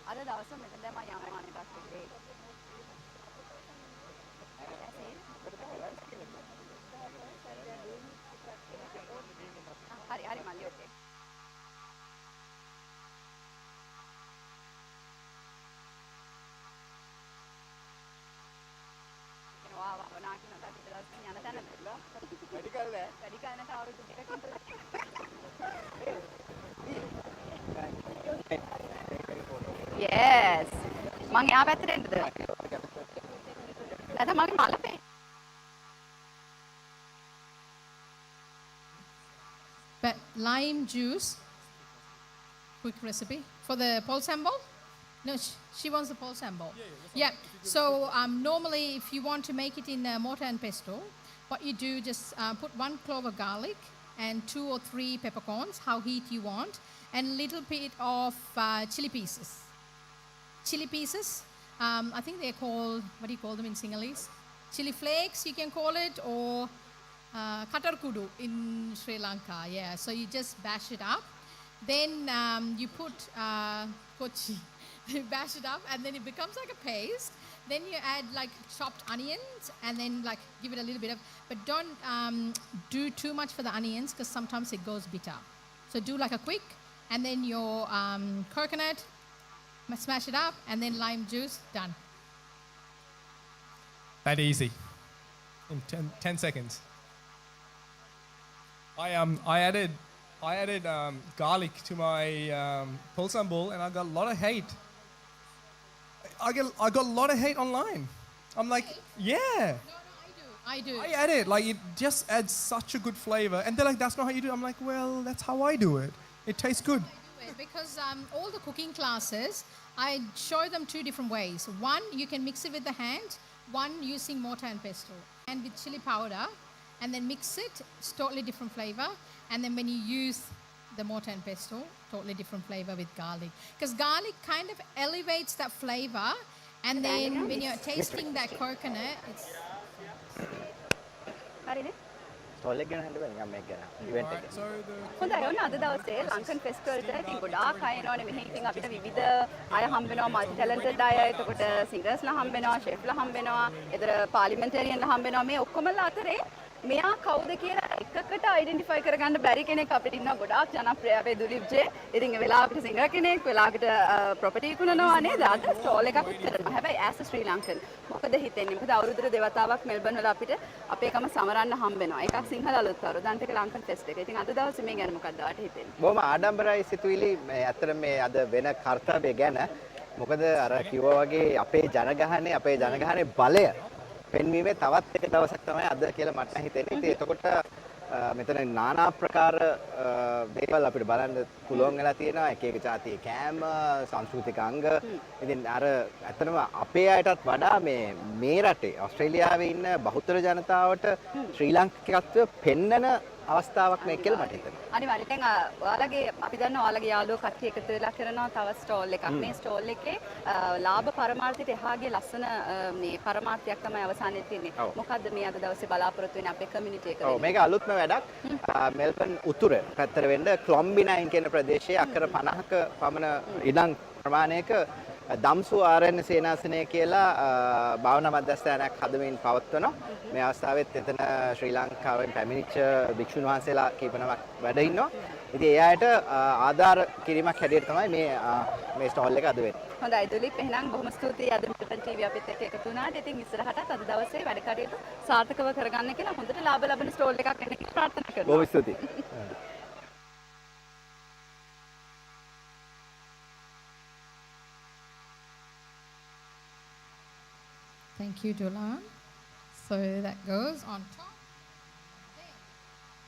අද දවසේ මෙතන දැන් මම යනවා නේ ටක්ටේ. හරි මල්ලි ඔකේ. මං එහා පැත්තට එන්නද? නැත්නම් මගේ මලපේ. But lime juice, quick recipe for the pol sambal. No, she wants the pol sambal. Yeah. So normally, if you want to make it in mortar and pesto, what you do just put 1 clove of garlic and 2 or 3 peppercorns, how heat you want, and a little bit of chili pieces. Chili pieces. I think they're called, what do you call them in Sinhalese? Chili flakes, you can call it, or katarkudu in Sri Lanka. Yeah. So you just bash it up. Then you put kochi. You bash it up, and then it becomes like a paste. Then you add like chopped onions, and then like give it a little bit of, but don't do too much for the onions because sometimes it goes bitter. So do like a quick, and then your coconut, smash it up, and then lime juice, done. That easy. In 10 seconds. I added garlic to my pol sambal, and I got a lot of hate. I got a lot of hate online. I'm like, yeah. No, I do. I add it. Like, it just adds such a good flavor. And they're like, that's not how you do it. I'm like, well, that's how I do it. It tastes good. I do it because all the cooking classes, I show them 2 different ways. One, you can mix it with the hand. One, using mortar and pesto. And with chili powder. And then mix it. It's totally different flavor. And then when you use the mortar and pesto, totally different flavor with garlic. Because garlic kind of elevates that flavor. And then when you're tasting that coconut, it's... හරිනේ. Stall එක ගැන හඳුනගන්න නිකන් මේක ගැන event එක. හොඳයි ඔන්න අද දවසේ ලංකන් ෆෙස්ටිවල් එකට ඉතින් ගොඩාක් අය එනවනේ මෙහි. ඉතින් අපිට විවිධ අය හම්බ වෙනවා, මල්ටි ටැලන්ටඩ් අය, එතකොට සිංගර්ස්ලා හම්බ වෙනවා, ෂෙෆ්ලා හම්බ වෙනවා, එතන පාර්ලිමෙන්ටේරියන්ලා හම්බ වෙනවා. මේ ඔක්කොමලා අතරේ මෙයා කවුද කියලා එකකට අයිඩෙන්ටිෆයි කරගන්න බැරි කෙනෙක් අපිට ඉන්නවා. ගොඩාක් ජනප්‍රිය අපේ දුලිප් ජේ. ඉතින් ඒ වෙලාවකට සිංගර් කෙනෙක්, වෙලාවකට ප්‍රොපර්ටි විකුණනවා නේද? අද ස්ටෝල් එකක් කරනවා. හැබැයි ඇස් ශ්‍රී ලංකන්. මොකද හිතෙන්නේ? මොකද අවුරුද්දට දෙවතාවක් මෙල්බන් වල අපිට අපේකම සමරන්න හම්බ වෙනවා. එකක් සිංහල අලුත් අවුරුද්දන්ට එක ලංකන් ෆෙස්ට් එක. ඉතින් අද දවසේ මේ ගැන මොකක්ද ඔයාලට හිතෙන්නේ? බොහොම ආඩම්බරයි සිතුවිලි මේ අතර මේ අද වෙන කාර්යය ගැන. මොකද අර කිව්වා වගේ අපේ ජනගහනේ බලය පෙන්වීමේ තවත් එක දවසක් තමයි අද කියලා මට හිතෙන්නේ. ඉතින් එතකොට මෙතන নানা ප්‍රකාර දේවල් අපිට බලන්න පුළුවන් වෙලා තියෙනවා. එක එක ජාතියේ කෑම, සංස්කෘතික අංග. ඉතින් අර ඇත්තටම අපේ අයටත් වඩා මේ රටේ ඕස්ට්‍රේලියාවේ ඉන්න බහුතර ජනතාවට ශ්‍රී ලාංකිකත්වය පෙන්වන අවස්ථාවක් මේ කියලා මට හිතෙනවා. අනිවාර්යයෙන් දැන් ඔයාලගේ අපි දන්නවා ඔයාලගේ යාළුවෝ කට්ටිය එකතු වෙලා කරනවා තව ස්ටෝල් එකක්. මේ ස්ටෝල් එකේ ලාභ පරමාර්ථයට එහාගේ ලස්සන මේ පරමාර්ථයක් තමයි අවසානයේ තියෙන්නේ. මොකද්ද මේ අද දවසේ බලාපොරොත්තු වෙන්නේ අපේ කමියුනිටි එකේ? ඔව් මේක අලුත්ම වැඩක්. මෙල්බන් උතුර පැත්තට වෙන්න ක්ලොම්බිනයින් කියන ප්‍රදේශයේ අක්කර 50ක පමණ ඉඩම් ප්‍රමාණයක දම්සු ආරණ්‍ය සේනාසනය කියලා භාවනා මධ්‍යස්ථානයක් හදමින් පවත්වනවා. මේ අවස්ථාවෙත් එතන ශ්‍රී ලංකාවෙන් පැමිණිච්ච භික්ෂුන් වහන්සේලා කීපනමක් වැඩ ඉන්නවා. ඉතින් ඒ අයට ආධාර කිරීමක් හැටියට තමයි මේ ස්ටෝල් එක අද වෙන්නේ. හොඳයි දුලිප්, එහෙනම් බොහොම ස්තුතියි අද මෙල්බන් TV අපිත් එක්ක එකතු වුණාට. ඉතින් ඉස්සරහටත් අද දවසේ වැඩ කටයුතු සාර්ථකව කරගන්න කියලා හොඳට ලාභ ලබන ස්ටෝල් එකක් වෙන්න කියලා ප්‍රාර්ථනා කරනවා. බොහොම ස්තුතියි. Thank you, Dolan. So that goes on top.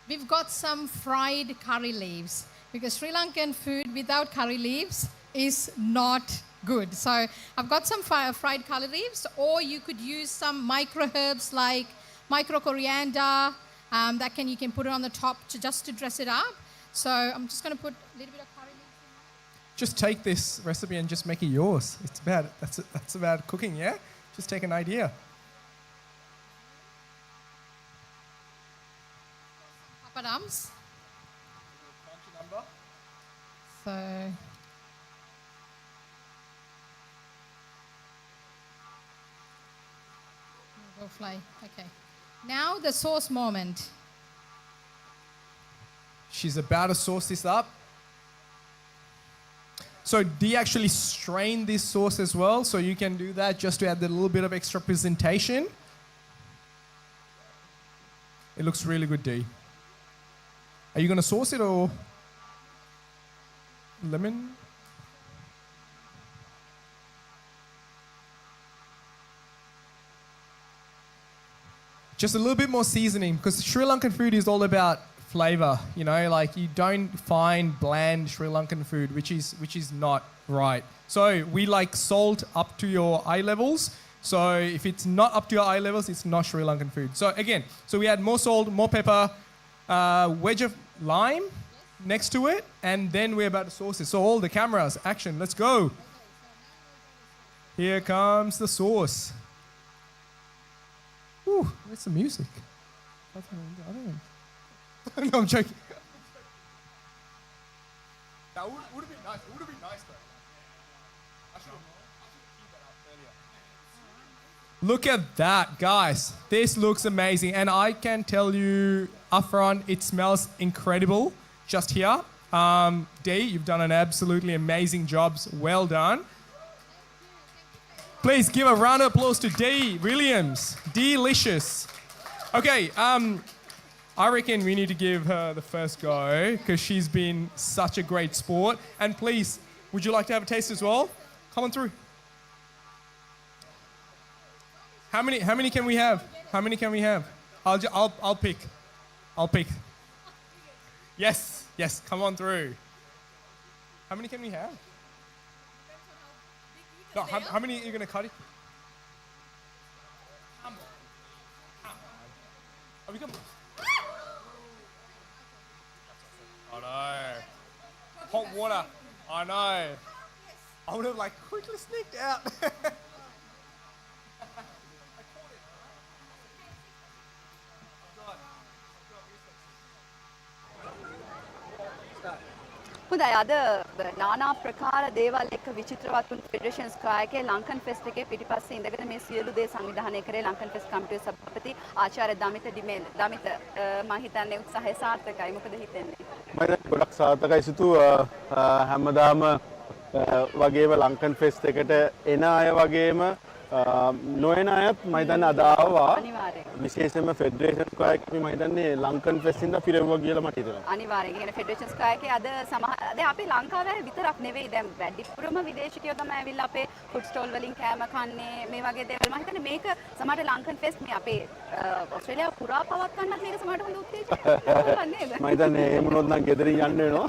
We've got some fried curry leaves because Sri Lankan food without curry leaves is not good. So I've got some fried curry leaves, or you could use some micro herbs like micro coriander. You can put it on the top just to dress it up. So I'm just going to put a little bit of curry leaves in there. Just take this recipe and just make it yours. That's about cooking, yeah? Just take an idea. Papadums. So go fly. Okay. Now the sauce moment. She's about to sauce this up. So do you actually strain this sauce as well? So you can do that just to add a little bit of extra presentation. It looks really good, Dee. Are you going to sauce it or lemon? just a little bit more seasoning, because Sri Lankan food is all about flavor. You know, like you don't find bland Sri Lankan food, which is not right. So we like salt up to your eye levels. So if it's not up to your eye levels, it's not Sri Lankan food. So again, so we add more salt, more pepper, wedge of lime next to it, and then we're about to sauce it. So all the cameras, action, let's go. Here comes the sauce. Ooh, where's the music? I don't know. No, I'm joking. That would have been nice. It would have been nice though. I should have keep that up earlier. Look at that, guys. This looks amazing. And I can tell you up front, it smells incredible just here. Dee, you've done an absolutely amazing job. Well done. Please give a round of applause to Dee Williams. Delicious. Okay, I reckon we need to give her the first go because she's been such a great sport. And please, would you like to have a taste as well? Come on through. How many can we have? How many can we have? I'll pick. I'll pick. Yes, come on through. How many can we have? No, how many are you going to cut it? Come on. Are we going to... I know. Hot water. I know. I would have like quickly sneaked out. හොඳයි අද නානා ප්‍රකාර දේවල් එක්ක විචිත්‍රවත් වුණු ෆෙඩරේෂන්ස් කායකේ Lankan fest එකේ පිටිපස්සේ ඉඳගෙන මේ සියලු දේ සංවිධානය කරේ ලංකන් ෆෙස්ට් කමිටුවේ සභාපති ආචාර්ය දමිත ඩිමේල්. දමිත මම හිතන්නේ උත්සාහය සාර්ථකයි. මොකද හිතන්නේ? මම ගොඩක් සාර්ථකයි සිතු හැමදාම වගේම ලංකන් ෆෙස්ට් එකට එන අය වගේම නොයන අයත් මම හිතන්නේ අද ආවා. විශේෂයෙන්ම ෆෙඩරේෂන් කායකේ මම හිතන්නේ ලංකන් ෆෙස්ට් ඉඳලා පිරෙවුවා කියලා මට හිතෙනවා. අනිවාර්යයෙන්. කියන්නේ ෆෙඩරේෂන්ස් කායකේ අද දැන් අපි ලංකාවේ විතරක් නෙවෙයි දැන් වැඩිපුරම විදේශිකයෝ තමයි ඇවිල්ලා අපේ ෆුඩ් ස්ටෝල් වලින් කෑම කන්නේ මේ වගේ දේවල්. මම හිතන්නේ මේක සමහරට ලංකන් ෆෙස්ට් මේ අපේ ඔස්ට්‍රේලියාව පුරා පවත්වන්නත් මේක සමහරට හොඳ උත්තේජනයක් නේද? මම හිතන්නේ ඒ මොනොත් නම් ගෙදරින් යන්න වෙනවා.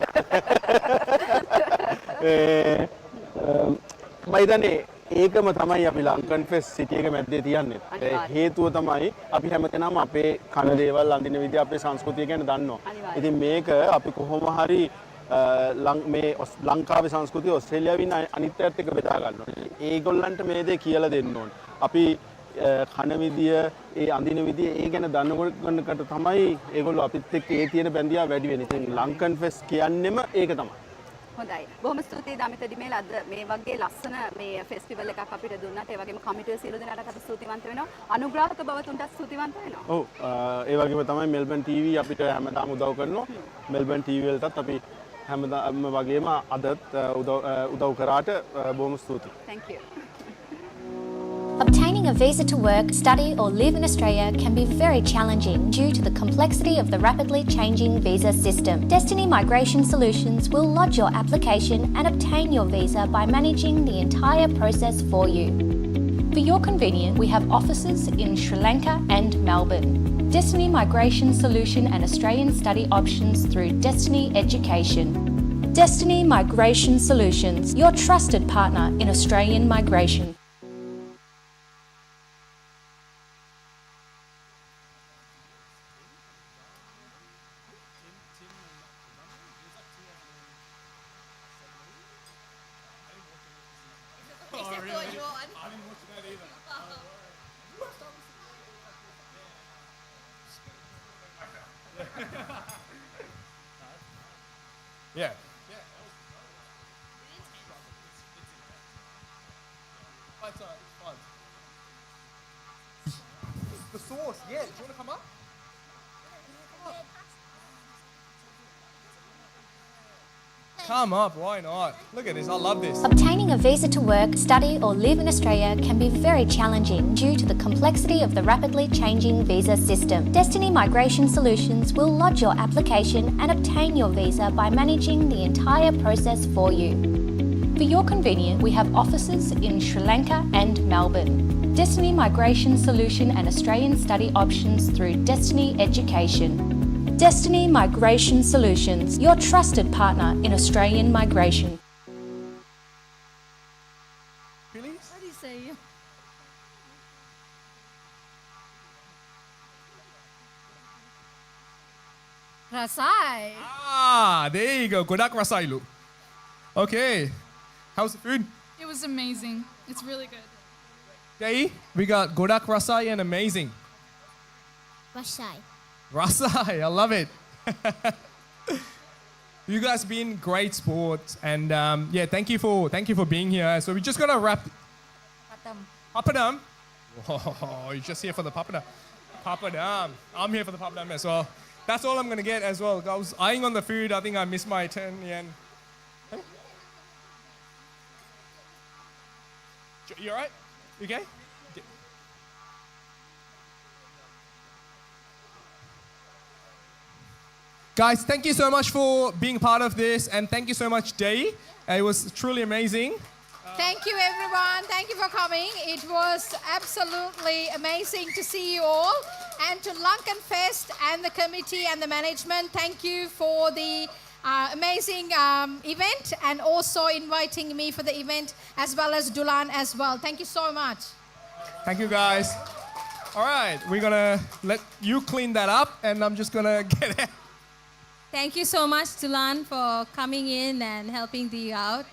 මම හිතන්නේ ඒකම තමයි අපි ලංකන් ෆෙස්ට් සිටි එක මැද්දේ තියන්නේ. හේතුව තමයි අපි හැමතැනම අපේ කන දේවල් අඳින විදිහ අපේ සංස්කෘතිය ගැන දන්නවා. ඉතින් මේක අපි කොහොම හරි මේ ලංකාවේ සංස්කෘතිය ඔස්ට්‍රේලියාවේ ඉන්න අනිත් පැත්තට එක බෙදා ගන්න ඕනේ. ඒගොල්ලන්ට මේ දේ කියලා දෙන්න ඕනේ. අපි කන විදිය, ඒ අඳින විදිය ඒ ගැන දන්නකොට තමයි ඒගොල්ලෝ අපිත් එක්ක ඒ තියෙන බැඳියා වැඩි වෙන්නේ. ඉතින් ලංකන් ෆෙස්ට් කියන්නේම ඒක තමයි. හොඳයි. බොහොම ස්තුතියි දමිත ඩිමේල් අද මේ වගේ ලස්සන මේ ෆෙස්ටිවල් එකක් අපිට දුන්නාට ඒ වගේම කමිටුවේ සියලු දෙනාට අපි ස්තුතිවන්ත වෙනවා. අනුග්‍රාහක බවතුන්ට ස්තුතිවන්ත වෙනවා. ඔව් ඒ වගේම තමයි මෙල්බන් TV අපිට හැමදාම උදව් කරනවා. මෙල්බන් TV වලටත් අපි හැමදාම වගේම අදත් උදව් කරාට බොහොම ස්තුතියි. Thank you. Obtaining a visa to work, study or live in Australia can be very challenging due to the complexity of the rapidly changing visa system. Destiny Migration Solutions will lodge your application and obtain your visa by managing the entire process for you. For your convenience, we have offices in Sri Lanka and Melbourne. Destiny Migration Solution and Australian study options through Destiny Education. Destiny Migration Solutions, your trusted partner in Australian migration. Yeah. It's fun. The sauce, yeah. Do you want to come up? Come up, why not? Look at this, I love this. Obtaining a visa to work, study or live in Australia can be very challenging due to the complexity of the rapidly changing visa system. Destiny Migration Solutions will lodge your application and obtain your visa by managing the entire process for you. For your convenience, we have offices in Sri Lanka and Melbourne. Destiny Migration Solution and Australian study options through Destiny Education. Destiny Migration Solutions, your trusted partner in Australian migration. Please? What do you say? Rasai. Ah, there you go. Godak Rasailu. Okay. How's the food? It was amazing. It's really good. Day, we got Godak Rasai and amazing. Rasai. Rasai, I love it. You guys been great sports, and yeah, thank you for being here. So we're just gonna wrap. Papadam. Whoa, you're just here for the papadam. Papadam. I'm here for the papadam as well. That's all I'm gonna get as well. I was eyeing on the food. I think I missed my turn. Yeah. You alright? You okay? Guys, thank you so much for being part of this, and thank you so much, Day. It was truly amazing. Thank you, everyone. Thank you for coming. It was absolutely amazing to see you all. And to Lankan Fest and the committee and the management, thank you for the amazing event, and also inviting me for the event, as well as Dulan as well. Thank you so much. Thank you, guys. All right, we're gonna let you clean that up, and I'm just gonna get it. Thank you so much, Dulan, for coming in and helping you out.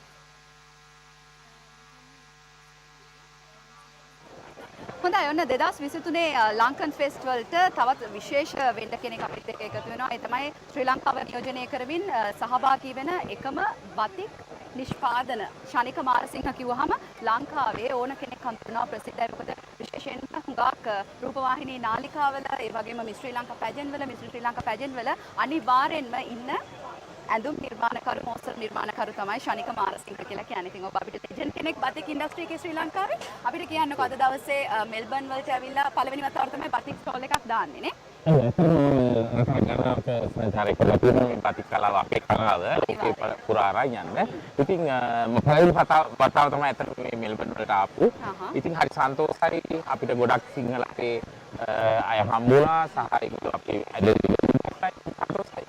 හොඳයි ඔන්න 2023 Lankan fest වලට තවත් විශේෂ වෙන්න කෙනෙක් අපිත් එක්ක එකතු වෙනවා. ඒ තමයි ශ්‍රී ලංකාව නියෝජනය කරමින් සහභාගී වෙන එකම බතික් නිෂ්පාදන ශනික මාරසිංහ කිව්වහම ලංකාවේ ඕන කෙනෙක් හඳුනනවා ප්‍රසිද්ධයි. මොකද විශේෂයෙන්ම හුඟක් රූපවාහිනී නාලිකාවල ඒ වගේම මිස් ශ්‍රී ලංකා පැජන් වල මිස් ශ්‍රී ලංකා පැජන් වල අනිවාර්යෙන්ම ඉන්න ඇඳුම් නිර්මාණකරු මෝස්තර නිර්මාණකරු තමයි ශනික මාරසිංහ කියලා කියන්නේ. ඉතින් ඔබ අපිට ලෙජන්ඩ් කෙනෙක් බතික් ඉන්ඩස්ට්‍රි එකේ ශ්‍රී ලංකාවේ අපිට කියන්නකෝ අද දවසේ මෙල්බර්න් වලට ඇවිල්ලා පළවෙනි වතාවට තමයි බතික් ස්ටෝල් එකක් දාන්නේ නේ. batik kalau apik kalaව ලෝකේ පුරා අරන් යන්න. ඉතින් පළවෙනි වතාව තමයි අතන මේ මෙල්බර්න් වලට ආපු. ඉතින් හරි සන්තෝෂයි අපිට ගොඩක් සිංහල අපේ අය හම්බුණා සහ ඒගොල්ලෝ අපේ සන්තෝෂයි.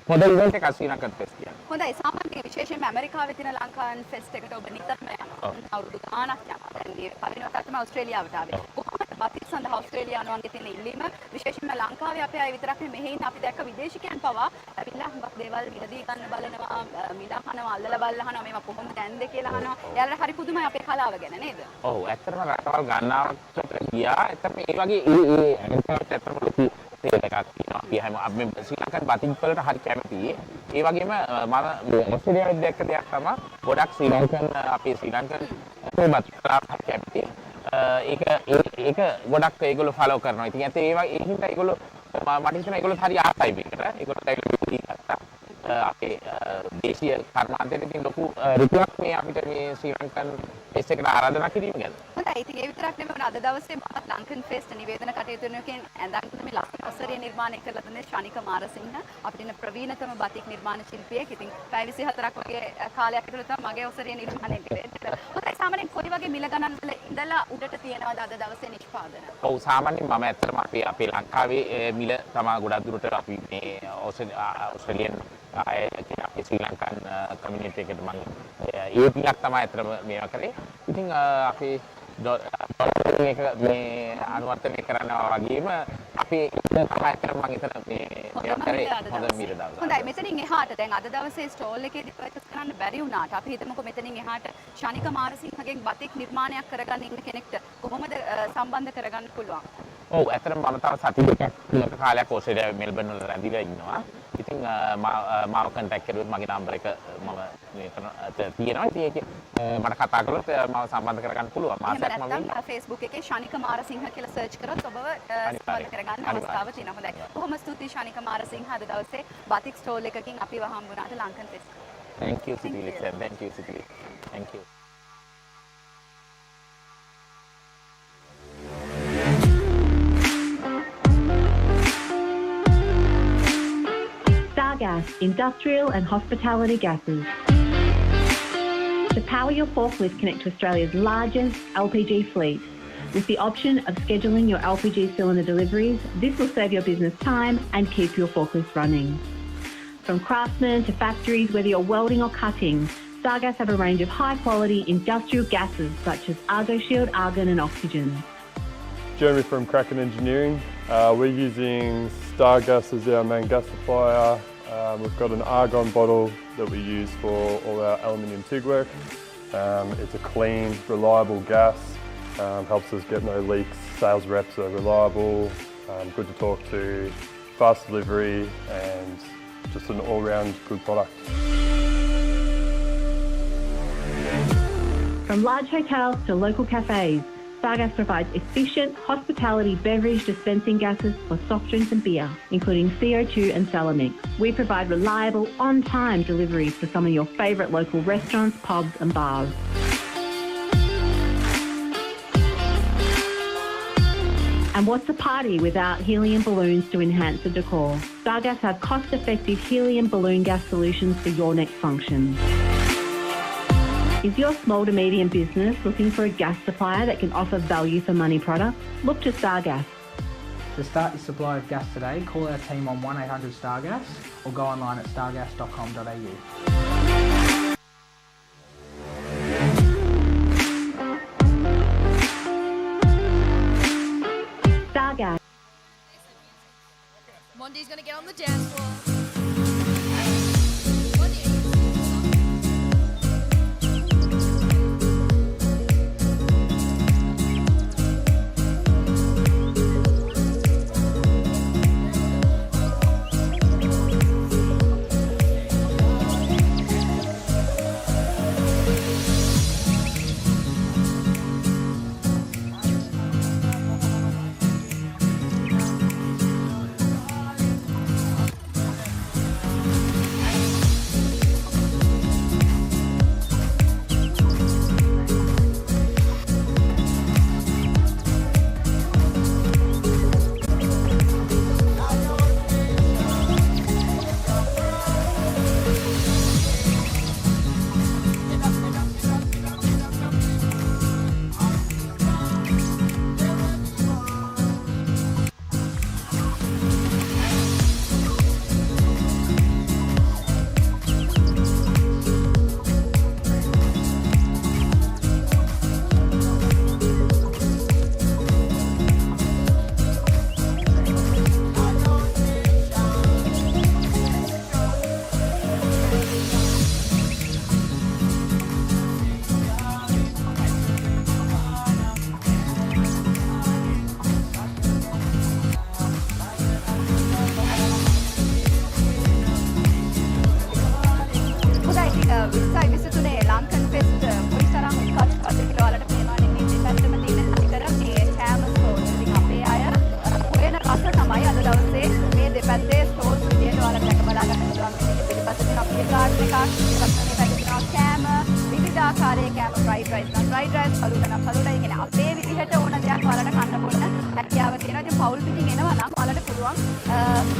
හොඳ ඉවෙන්ට් එකක් ශ්‍රී ලංකන් ෆෙස්ට් කියන්නේ. හොඳයි සාමාන්‍යයෙන් විශේෂයෙන්ම ඇමරිකාවේ තියෙන ලංකන් ෆෙස්ට් එකට ඔබ නිතරම යනවා. අවුරුදු ගාණක් යනවා. දැන් මේ පළවෙනි වතාවට තමයි ඕස්ට්‍රේලියාවට ආවේ. කොහොමද බතික් සඳහා ඕස්ට්‍රේලියානුවන්ගේ තියෙන ඉල්ලීම විශේෂයෙන්ම ලංකාවේ අපේ අය විතරක් නෙමෙයි මෙහි ඉන්න අපි දැක්ක විදේශිකයන් පවා ඇවිල්ලා හුඟක් දේවල් මිලදී ගන්න බලනවා, මිලහනවා, අල්ලලා බලහනවා මේවා කොහොමද දැන්ද කියලා අහනවා. එයාලට හරි පුදුමයි අපේ කලාව ගැන නේද? ඔව් ඇත්තටම රටවල් ගණනාවකට ගියා. ඇත්තටම ඒ වගේ ඒ ඇමරිකාවට ඇත්තටම ලොකු තේල් එකක් තියෙනවා. අපි හැම අපි ශ්‍රී ලංකන් බතික් වලට හරි කැමතියි. ඒ වගේම මම ඕස්ට්‍රේලියාවේ දැක්ක දෙයක් තමයි ගොඩක් ශ්‍රී ලංකන් අපේ ශ්‍රී ලංකන් බතික් කලාවට හරි කැමතියි. ඒක ගොඩක් ඒගොල්ලෝ ෆලෝ කරනවා. ඉතින් ඇත්තේ ඒ හින්දා ඒගොල්ලෝ මට හිතෙනවා ඒගොල්ලෝ හරි ආසයි මේකට. ඒගොල්ලෝ දැක්ලා අපේ දේශීය කර්මාන්තයේ ඉතින් ලොකු රිතුවක් මේ අපිට මේ ශ්‍රී ලංකන් ෆෙස්ට් එකට ආරාධනා කිරීම ගැන. හොඳයි. ඉතින් ඒ විතරක් නෙමෙයි අද දවසේ මම ලංකන් ෆෙස්ට් නිවේදන කටයුතු වෙනකන් ඇඳන් මේ ලස්සන ඔසරිය නිර්මාණය කරලා දුන්නේ ශනික මාරසිංහ. අපිට ඉන්න ප්‍රවීණතම බතික් නිර්මාණ ශිල්පියෙක්. ඉතින් පැය 24ක් වගේ කාලයක් ඇතුළත තමයි මගේ ඔසරිය නිර්මාණය කරේ. හොඳයි. සාමාන්‍යයෙන් කොයි වගේ මිල ගණන් වල ඉඳලා උඩට තියෙනවද අද දවසේ නිෂ්පාදන? ඔව් සාමාන්‍යයෙන් මම ඇත්තටම අපේ ලංකාවේ මිල තමයි ගොඩක් දුරට අපි මේ ඕස්ට්‍රේලියන් අපේ ශ්‍රී ලංකන් කමියුනිටි එකට මම ඒ පිටක් තමයි ඇත්තටම මේවා කරේ. ඉතින් අපි ඩොලර් එක මේ අනුවර්තනය කරනවා වගේම අපි තමයි ඇත්තටම මම හිතන මේ මේවා කරේ හොඳ මිල දාලා. හොඳයි. මෙතනින් එහාට දැන් අද දවසේ ස්ටෝල් එකේදී පර්චේස් කරන්න බැරි වුණාට අපි හිතමුකෝ මෙතනින් එහාට ශනික මාරසිංහගෙන් බතික් නිර්මාණයක් කරගන්න ඉන්න කෙනෙක්ට කොහොමද සම්බන්ධ කරගන්න පුළුවන්? ඔව් ඇත්තටම මම තව සති දෙකක් තුනක කාලයක් ඕස්ට්‍රේලියාවේ මෙල්බර්න් වල රැඳිලා ඉන්නවා. ඉතින් මාව කන්ටැක්ට් කරුවොත් මගේ නම්බර් එක මම මේ තියෙනවා. ඉතින් ඒකේ මට කතා කළොත් මාව සම්බන්ධ කරගන්න පුළුවන්. මාසයක් මම ඉන්නවා. Facebook එකේ ශනික මාරසිංහ කියලා සර්ච් කරොත් ඔබව සම්බන්ධ කරගන්න අවස්ථාව තියෙනවා. හොඳයි. බොහොම ස්තුතියි ශනික මාරසිංහ අද දවසේ බතික් ස්ටෝල් එකකින් අපිව හම්බුණාට Lankan fest. Thank you Sitili. Thank you Sitili. Thank you. Gas, industrial and hospitality gases. To power your forklift, connect to Australia's largest LPG fleet. With the option of scheduling your LPG cylinder deliveries, this will save your business time and keep your forklift running. From craftsmen to factories, whether you're welding or cutting, Stargas have a range of high-quality industrial gases such as Argo Shield, argon and oxygen. Jeremy from Kraken Engineering. We're using Stargas as our main gas supplier. We've got an argon bottle that we use for all our aluminium TIG work. It's a clean, reliable gas, helps us get no leaks. Sales reps are reliable, good to talk to, fast delivery and just an all-round good product. From large hotels to local cafes, Stargas provides efficient hospitality beverage dispensing gases for soft drinks and beer, including CO2 and Salamix. We provide reliable, on-time deliveries for some of your favourite local restaurants, pubs and bars. And what's a party without helium balloons to enhance the decor? Stargas have cost-effective helium balloon gas solutions for your next function. Is your small to medium business looking for a gas supplier that can offer value for money products? Look to Stargas. To start your supply of gas today, call our team on 1800 Stargas or go online at stargas.com.au. Stargas. Mondi's gonna get on the dance floor. Lankan Fest පොඩි තරම් cut කිලෝවලට මේවානේ මේ දෙපැත්තම තියෙන අනිකර මේ කෑම stores. ඉතින් අපේ අය හොයන රස තමයි අද දවසේ මේ දෙපැත්තේ ස්ටෝර්ස් විදියට ඔයාලට දැක බලා ගන්න පුළුවන්. පිටිපස්සේ තියෙන අපේ ගාඩන් එකක්, ඊපස්සේ මේ පැත්තේ තියෙනවා කෑම, විවිධාකාරයේ කෑම, ෆ්‍රයිඩ් රයිස් නම් ෆ්‍රයිඩ් රයිස්, ෆලූඩා නම් ෆලූඩා. ඒ කියන්නේ අපේ විදිහට ඕන දෙයක් ඔයාලට කන්න බොන්න හැකියාව තියෙනවා. ඉතින් පවුල් පිටින් එනවා නම් ඔයාලට පුළුවන්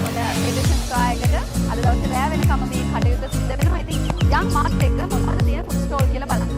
ඔය එඩිෂන් ස්ටාර් එකට අද දවසේ රැ වෙනකම් මේ කටයුතු සිද්ධ වෙනවා. ඉතින් යම් මාත් එක්ක මොනවද තියෙන ෆුඩ් ස්ටෝල් කියලා බලන්න.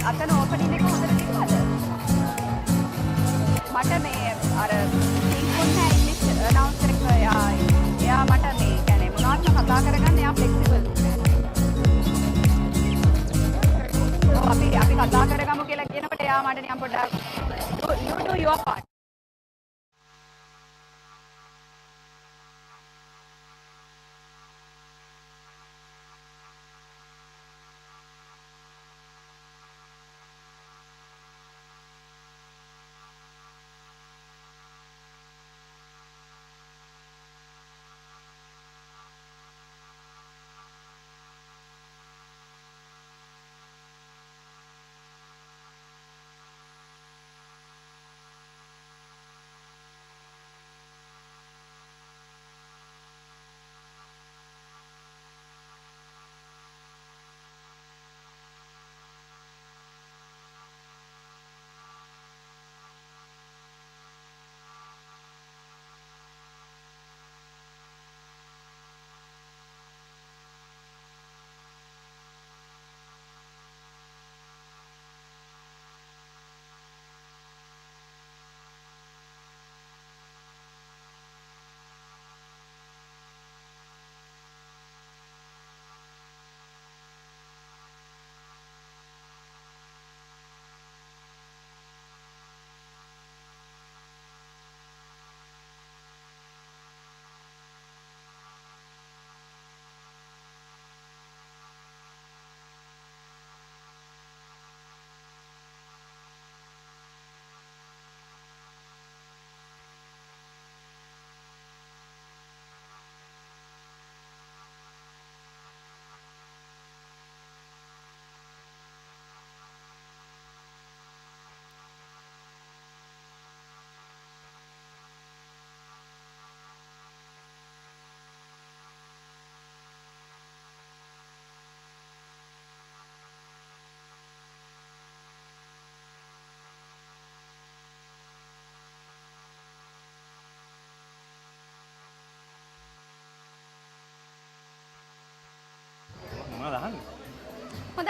අතන ඕපනින් එක හොඳට තිබ්බද? මට මේ අර ඉන්කොන් නැහැ ඉංග්‍රීසි අනවුන්සර් එක එයා මට මේ කියන්නේ මොනවද කතා කරගන්න එයා ෆ්ලෙක්සිබල්. අපි කතා කරගමු කියලා කියනකොට එයා මට නිකන් පොඩ්ඩක් you do your part.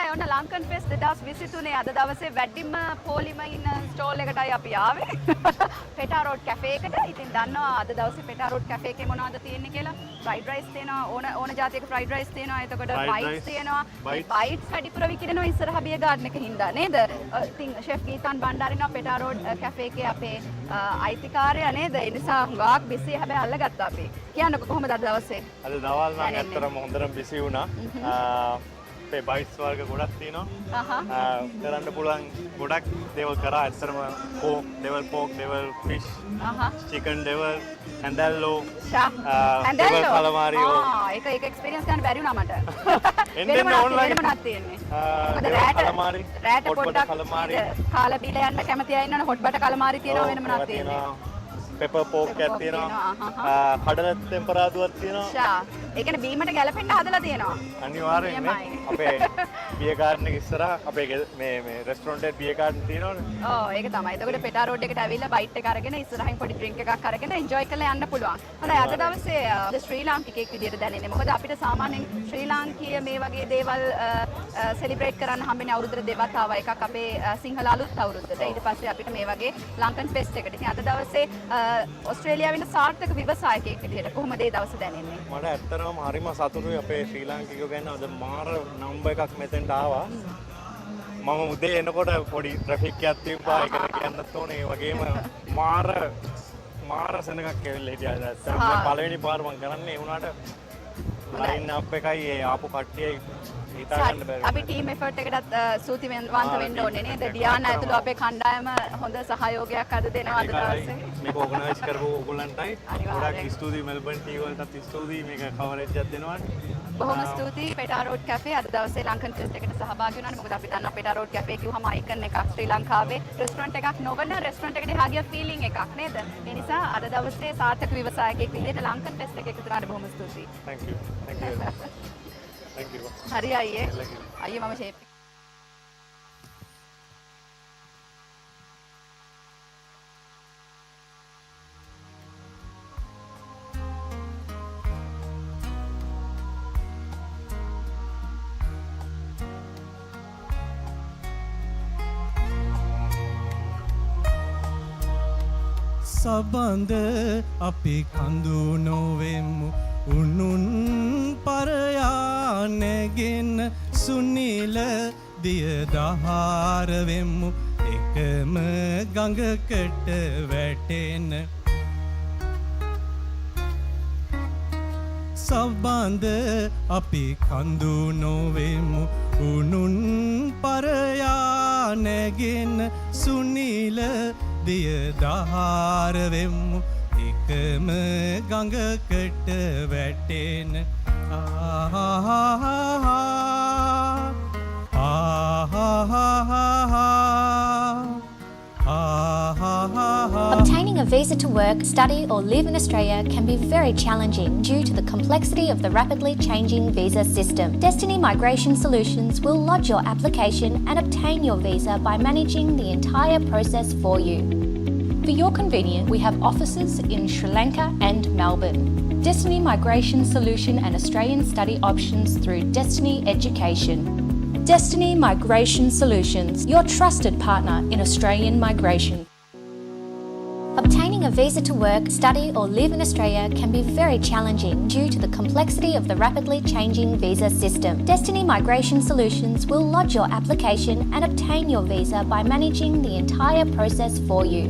හොඳයි ඔන්න ලංකන් ෆෙස්ට් 2023 අද දවසේ වැඩිම පොලිම ඉන්න ස්ටෝල් එකටයි අපි ආවේ. පෙටා රෝඩ් කැෆේ එකට. ඉතින් දන්නවා අද දවසේ පෙටා රෝඩ් කැෆේ එකේ මොනවද තියෙන්නේ කියලා. ෆ්‍රයිඩ් රයිස් තියෙනවා ඕන ජාතියක ෆ්‍රයිඩ් රයිස් තියෙනවා. එතකොට බයිට්ස් තියෙනවා. බයිට්ස් වැඩිපුර විකිනනවා ඉස්සරහ බිය ගාඩන් එක හින්දා නේද? ඉතින් ෂෙෆ් ගීතන් බණ්ඩාරිනවා පෙටා රෝඩ් කැෆේ එකේ අපේ අයිතිකාරයා නේද? ඒ නිසා හුඟක් බිසි හැබැයි අල්ලගත්තා අපි. කියන්නකෝ කොහොමද අද දවසේ? අද දවල් නම් ඇත්තටම හොඳටම බිසි වුණා. අපේ බයිට්ස් වර්ග ගොඩක් තියෙනවා. කරන්න පුළුවන් ගොඩක් දේවල් කරා. ඇත්තටම පෝක් දේවල්, ෆිෂ්, චිකන් දේවල්, හැන්දල්ලෝ, දේවල් කලමාරියෝ. ඒක එක්ස්පීරියන්ස් ගන්න බැරි වුණා මට. එන්න ඕන්ලයින් මොනවද තියෙන්නේ? කලමාරි, රෑට පොඩ්ඩක් කාලා බීලා යන්න කැමති අය ඉන්නවනේ හොට් බට කලමාරි තියෙනවා වෙන මොනවද තියෙන්නේ? පෙපර් පෝක් එකක් තියෙනවා. කඩල ටෙම්පරාදුවක් තියෙනවා. ඒ කියන්නේ බීමට ගැලපෙන්න හදලා තියෙනවා. අනිවාර්යෙන්ම අපේ බියර් ගාඩන් එක ඉස්සරහා අපේ මේ රෙස්ටොරන්ට් එකේ බියර් ගාඩන් තියෙනවනේ. ඔව් ඒක තමයි. එතකොට පෙටා රෝඩ් එකට ඇවිල්ලා බයිට් එක අරගෙන ඉස්සරහින් පොඩි ඩ්‍රින්ක් එකක් අරගෙන එන්ජොයි කරලා යන්න පුළුවන්. හොඳයි අද දවසේ ශ්‍රී ලාංකිකයෙක් විදියට දැනෙන්නේ. මොකද අපිට සාමාන්‍යයෙන් ශ්‍රී ලාංකීය මේ වගේ දේවල් සෙලිබ්‍රේට් කරන්න හම්බෙන්නේ අවුරුද්දට දෙකක් ආවා. එකක් අපේ සිංහල අලුත් අවුරුද්දට. ඊට පස්සේ අපිට මේ වගේ ලංකන් ෆෙස්ට් එකට. ඉතින් අද දවසේ ඔස්ට්‍රේලියාවේ ඉන්න සාර්ථක විවසායකයෙක් විදියට කොහොමද ඒ දවස දැනෙන්නේ? මට ඇත්තටම හරිම සතුටුයි අපේ ශ්‍රී ලාංකිකයෝ ගැන. අද මාර නම්බර් එකක් මෙතෙන්ට ආවා. මම උදේ එනකොට පොඩි ට්‍රැෆික් එකක් තිබ්බා. ඒකට කියන්නත් ඕනේ. ඒ වගේම මාර සෙනගක් ඇවිල්ලා හිටියා. ඇත්තටම පළවෙනි පාර මම කරන්නේ ඒ වුණාට ලයින් අප් එකයි ඒ ආපු කට්ටියයි හිතා ගන්න බැරි. අපි ටීම් එෆර්ට් එකටත් ස්තුතිවන්ත වෙන්න ඕනේ නේද? ඩියානා ඇතුළු අපේ කණ්ඩායම හොඳ සහයෝගයක් අද දෙනවා අද දවසේ. මේක ඕගනයිස් කරපු ඕගොල්ලන්ටයි ගොඩක් ස්තුතියි මෙල්බන් TV වලටත් ස්තුතියි මේක කවරේජ් එකක් දෙනවාට. බොහොම ස්තුතියි පෙටා රෝඩ් කැෆේ අද දවසේ ලංකන් ෆෙස්ට් එකට සහභාගී වුණානේ. මොකද අපි දන්නවා පෙටා රෝඩ් කැෆේ කිව්වම අයිකන් එකක් ශ්‍රී ලංකාවේ රෙස්ටොරන්ට් එකක් නොවන රෙස්ටොරන්ට් එකට එහා ගිය ෆීලිං එකක් නේද? ඒ නිසා අද දවසේ සාර්ථක විවසායකයෙක් විදිහට ලංකන් ෆෙස්ට් එකේ එකතු වුණාට බොහොම ස්තුතියි. Thank you. Thank you. Thank you. හරි අයියේ. අයියේ මම ෂේප් සබඳ අපි කඳු නොවෙමු උනුන් පරයා නැගෙන සුනිල දියදහාර වෙමු එකම ගඟකට වැටෙන සබඳ අපි කඳු නොවෙමු උනුන් පරයා නැගෙන සුනිල දියදහාර වෙමු එකම ගඟකට වැටෙන Obtaining a visa to work, study or live in Australia can be very challenging due to the complexity of the rapidly changing visa system. Destiny Migration Solutions will lodge your application and obtain your visa by managing the entire process for you. For your convenience, we have offices in Sri Lanka and Melbourne. Destiny Migration Solution and Australian study options through Destiny Education. Destiny Migration Solutions, your trusted partner in Australian migration. Obtaining a visa to work, study or live in Australia can be very challenging due to the complexity of the rapidly changing visa system. Destiny Migration Solutions will lodge your application and obtain your visa by managing the entire process for you.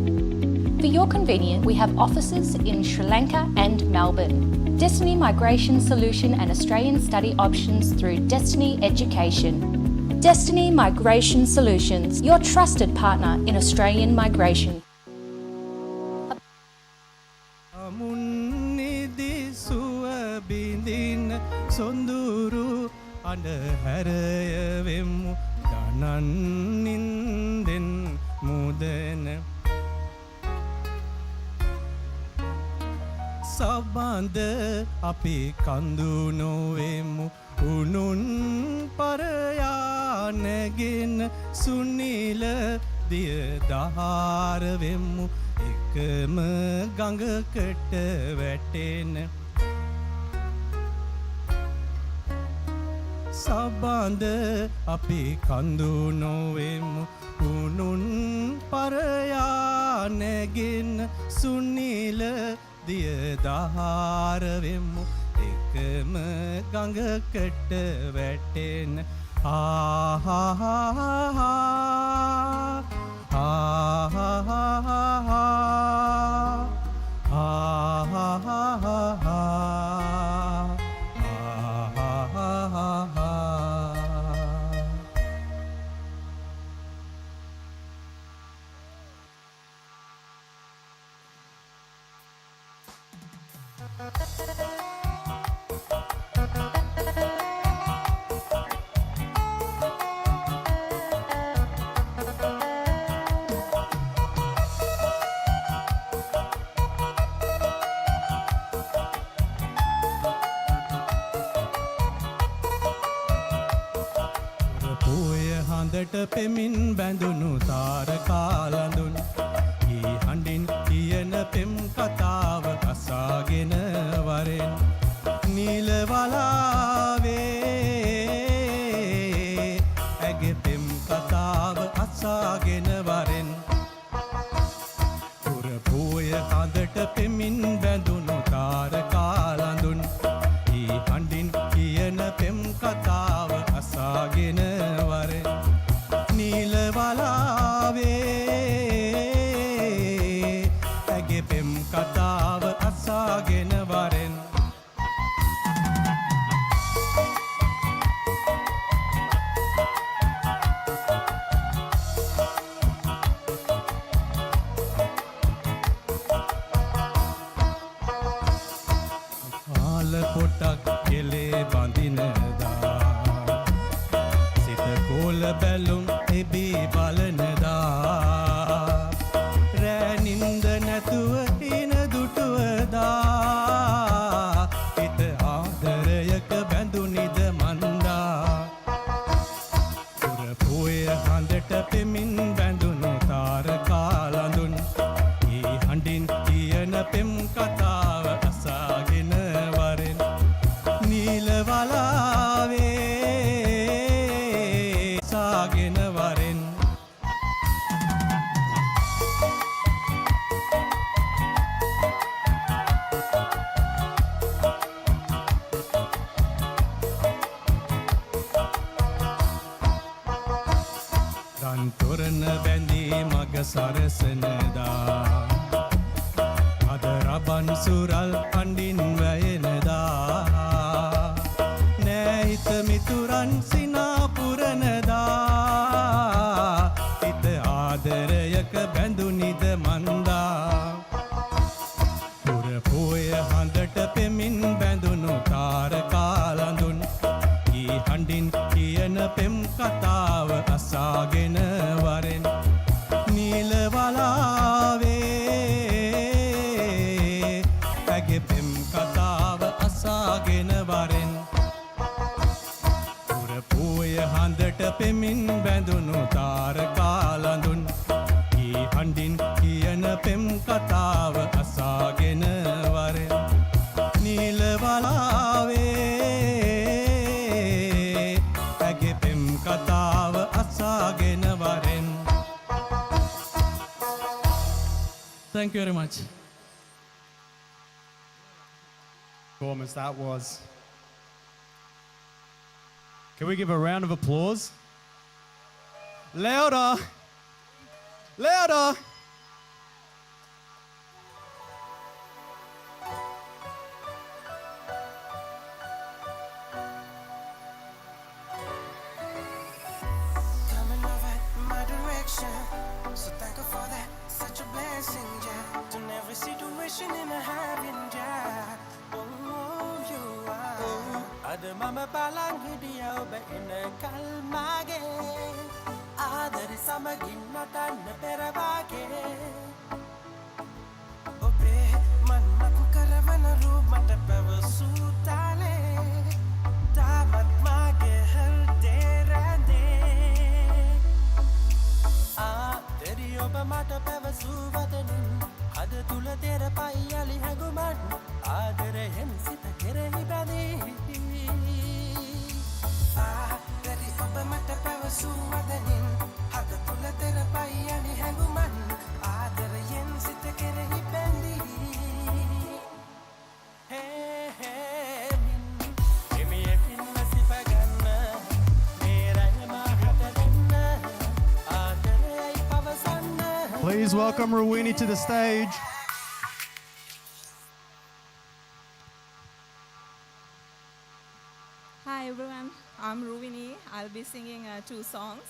For your convenience, we have offices in Sri Lanka and Melbourne. Destiny Migration Solution and Australian study options through Destiny Education. Destiny Migration Solutions, your trusted partner in Australian migration. සබඳ අපි කඳු නොවෙමු උනුන් පරයා නැගෙන සුනිල දියදහාර වෙමු එකම ගඟකට වැටෙන සබඳ අපි කඳු නොවෙමු උනුන් පරයා නැගෙන සුනිල දියදහාරවෙමු එකම ගඟකට වැටෙන හඳට පෙමින් බැඳුණු තාරකාලඳුන් ඊ හඬින් කියන පෙම් කතාව අසාගෙන වරෙන් නිල වලාවේ ඇගේ පෙම් කතාව අසාගෙන වරෙන් පුරපුය හඳට පෙමින් බැඳුණු තාරකාලඳුන් ඊ හඬින් කියන පෙම් කතාව අසාගෙන වරෙන් නිල වලාවේ ඇගේ පෙම් කතාව අසාගෙන වරෙන් ආල පොටක් කෙලේ බඳිනදා සිත කෝල බැලුම් එබී බලනදා රැනින්ද නැතුව හින දුටුවදා හිත ආදරයක බැඳුනිද මන්දා පුරපුය හඳට පෙමින් බැඳුණු තාරකාලඳුන් ඊ හඬින් කියන පෙම් කතාව අසාගෙන වරෙන් නිල වලාවේ සාගෙන වරෙන් රන් තොරණ බැඳී මග සරසනදා අද රබන් සුරල් අඬින් වැයෙනදා නෑහිත මිතුරන් සිනාපුරනදා හිත ආදරයක බැඳුනිද මන්දා පුරපුය හඳට පෙමින් බැඳුණු තාරකාලඳුන් ඊ හඬින් කියන පෙම් කතාව අසාගෙන වරෙන් නිල වලාවේ ඇගේ පෙම් කතාව අසාගෙන වරෙන් පුරපුය හඳට පෙමින් බැඳුණු තාරකාලඳුන් ඊ හඬින් කියන පෙම් කතාව අසාගෙන වරෙන් නිල වලාවේ ඇගේ පෙම් කතාව අසාගෙන වරෙන්. Thank you very much. Performance that was. Can we give a round of applause? Louder! Louder! Coming over my direction, so thankful for that. Such a blessing, yeah. Turn every situation in a having, yeah. Oh, you are. Ada mama balang hidiya ba ina kalmage. Adari samagin natan peravage. Obe mannaku karavana roop mata pavasutale. Damat mage har derande. Oba mata පැවසූවදනින් අද තුළ තෙරපයි යලි හැඟුමන් ආදරයෙන් සිත කෙරෙහි බැඳී Please welcome Rowini to the stage. Hi everyone, I'm Rowini. I'll be singing 2 songs.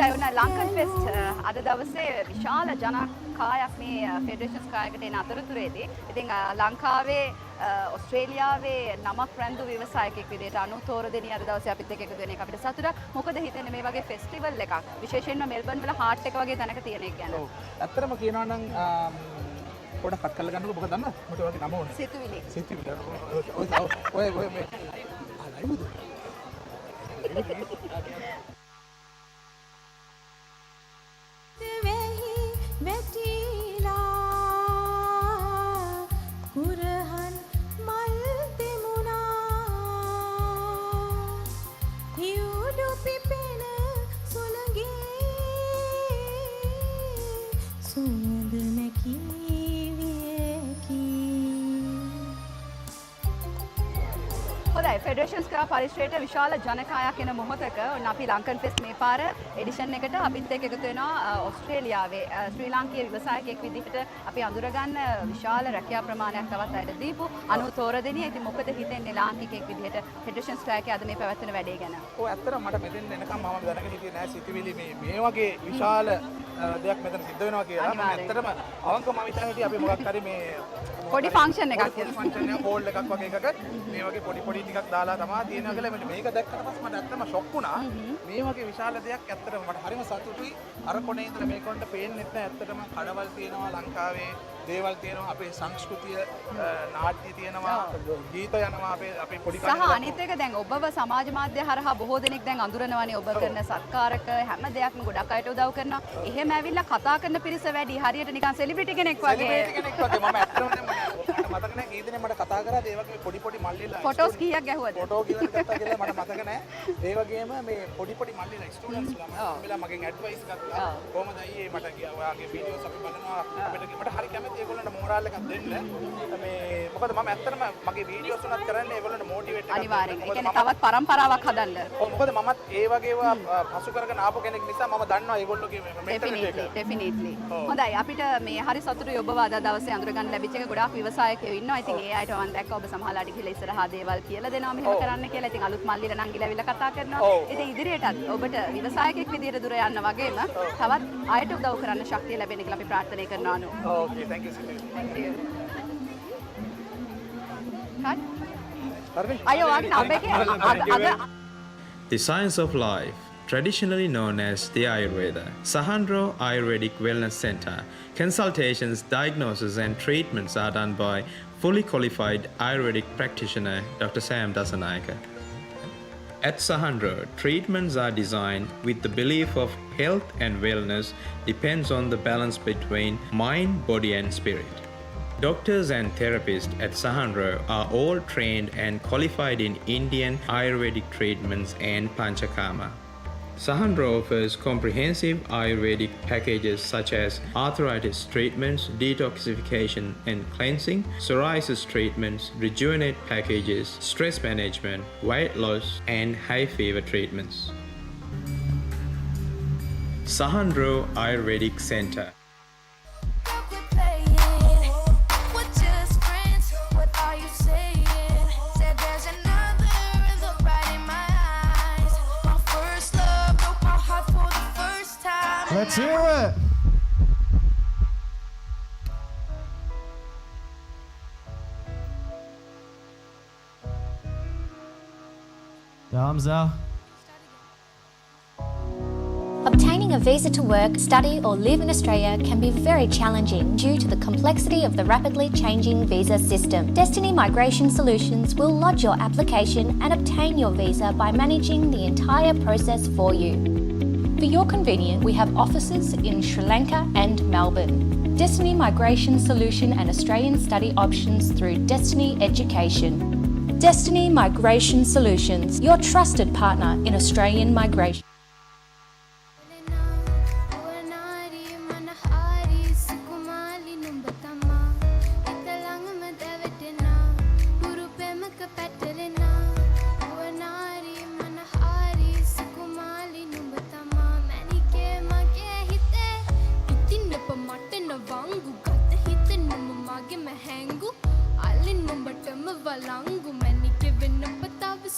හොඳයි ඔන්න Lankan fest අද දවසේ විශාල ජනකායක් මේ ෆෙඩරේෂන්ස් කායකට එන අතරතුරේදී ඉතින් ලංකාවේ ඔස්ට්‍රේලියාවේ නමක් රැඳු ව්‍යවසායකයෙක් විදිහට අනුතෝර දෙනිය අද දවසේ අපිත් එක්ක එකතු වෙන එක අපිට සතුටක්. මොකද හිතන්නේ මේ වගේ ෆෙස්ටිවල් එකක් විශේෂයෙන්ම මෙල්බර්න් වල හාට් එක වගේ තැනක තියෙන එක ගැන. ඔව්. ඇත්තටම කියනවා නම් පොඩක් කට් කරලා ගන්නකො මොකද දන්නවද? මට වගේ නම ඕනේ. සිතුවිලි. සිතුවිලි. ඔය මේ අලයිවද? හොඳයි ෆෙඩරේෂන්ස් කරා පරිශ්‍රයට විශාල ජනකායක් එන මොහොතක ඔන්න අපි ලංකන් ෆෙස්ට් මේ පාර එඩිෂන් එකට අපිත් එක්ක එකතු වෙනවා ඕස්ට්‍රේලියාවේ ශ්‍රී ලාංකීය ව්‍යවසායකයෙක් විදිහට අපි අඳුරගන්න විශාල රැකියා ප්‍රමාණයක් තවත් අයට දීපු අනුතෝර දෙනිය. ඉතින් මොකද හිතන්නේ ලාංකිකයෙක් විදිහට ෆෙඩරේෂන්ස් කරාගේ අද මේ පැවැත්වෙන වැඩේ ගැන? ඔව් ඇත්තටම මට මෙතෙන් එනකම් මම දැනගෙන හිටියේ නෑ සිතුවිලි මේ වගේ විශාල දෙයක් මෙතන සිද්ධ වෙනවා කියලා. මම ඇත්තටම අවංකව මම හිතන්නේ අපි මොකක් හරි මේ පොඩි ෆන්ක්ෂන් එකක් ෆන්ක්ෂන් එකක් හෝල් එකක් වගේ එකක මේ වගේ පොඩි ටිකක් දාලා තමයි තියෙනවා කියලා මේක දැක්කට පස්සේ මට ඇත්තම ෂොක් වුණා. මේ වගේ විශාල දෙයක් ඇත්තටම මට හරිම සතුටුයි. අර කොනේ ඉඳලා මේ කොන්ට පේන්නෙත් නෑ ඇත්තටම කඩවල් තියෙනවා ලංකාවේ දේවල් තියෙනවා අපේ සංස්කෘතිය නාට්‍ය තියෙනවා ගීත යනවා අපේ පොඩි සහ අනිත් එක දැන් ඔබව සමාජ මාධ්‍ය හරහා බොහෝ දෙනෙක් දැන් අඳුරනවානේ ඔබ කරන සත්කාරක හැම දෙයක්ම ගොඩක් අයට උදව් කරනවා. එහෙම ඇවිල්ලා කතා කරන පිරිස වැඩි හරියට නිකන් සෙලිබ්‍රිටි කෙනෙක් වගේ. සෙලිබ්‍රිටි කෙනෙක් වගේ මම ඇත්තටම මතක නැහැ කී දෙනෙක් මට කතා කරාද ඒ වගේ පොඩි මල්ලිලා ෆොටෝස් කීයක් ගැහුවද? ෆොටෝ කීයක් ගත්තා කියලා මට මතක නැහැ. ඒ වගේම මේ පොඩි මල්ලිලා ස්ටුඩන්ට්ස් ලා මම මගෙන් ඇඩ්වයිස් ගත්තා. කොහොමද අයියේ මට ඔයාගේ වීඩියෝස් අපි බලනවා අපිට මට හරි කැමතියි ඒගොල්ලන්ට මොරාල් එකක් දෙන්න. මේ මොකද මම ඇත්තටම මගේ වීඩියෝස් උනත් කරන්නේ ඒගොල්ලන්ට මොටිවේට් එකක් අනිවාර්යෙන්. ඒ කියන්නේ තවත් පරම්පරාවක් හදන්න. ඔව් මොකද මමත් ඒ වගේව පසු කරගෙන ආපු කෙනෙක් නිසා මම දන්නවා ඒගොල්ලෝගේ මෙන්ටැලිටි එක. ඩෙෆිනිට්ලි. හොඳයි අපිට මේ හරි සතුටුයි ඔබව අද දවසේ අඳුරගන්න ලැබිච්ච එක. ගොඩාක් ව්‍යවසායකයෝ ඉන්නවා. ඉතින් ඒ අයට මම දැක්ක ඔබ සමහරලාට ගිහලා ඉස්සරහා දේවල් කියලා දෙනවා මෙහෙම කරන්න කියලා. ඉතින් අලුත් මල්ලිලා නම් ගිහලා කතා කරනවා. ඉතින් ඉදිරියටත් ඔබට ව්‍යවසායකයෙක් විදිහට දුර යන්න වගේම තවත් අයට උදව් කරන්න ශක්තිය ලැබෙන්න කියලා අපි ප්‍රාර්ථනා කරනවා නෝ. ඕකේ thank you so much. Thank you. අයියෝ වගේ number The Science of Life, traditionally known as the Ayurveda, Sahandro Ayurvedic Wellness Center. Consultations, diagnosis and treatments are done by fully qualified Ayurvedic practitioner Dr. Sam Dasanayaka. At Sahandro, treatments are designed with the belief of health and wellness depends on the balance between mind, body and spirit. Doctors and therapists at Sahandro are all trained and qualified in Indian Ayurvedic treatments and Panchakarma. Sahandro offers comprehensive Ayurvedic packages such as arthritis treatments, detoxification and cleansing, psoriasis treatments, rejuvenate packages, stress management, weight loss and high fever treatments. Sahandro Ayurvedic Center. Let's hear it. Thumbs up. Obtaining a visa to work, study or live in Australia can be very challenging due to the complexity of the rapidly changing visa system. Destiny Migration Solutions will lodge your application and obtain your visa by managing the entire process for you. For your convenience, we have offices in Sri Lanka and Melbourne. Destiny Migration Solution and Australian study options through Destiny Education. Destiny Migration Solutions, your trusted partner in Australian migration.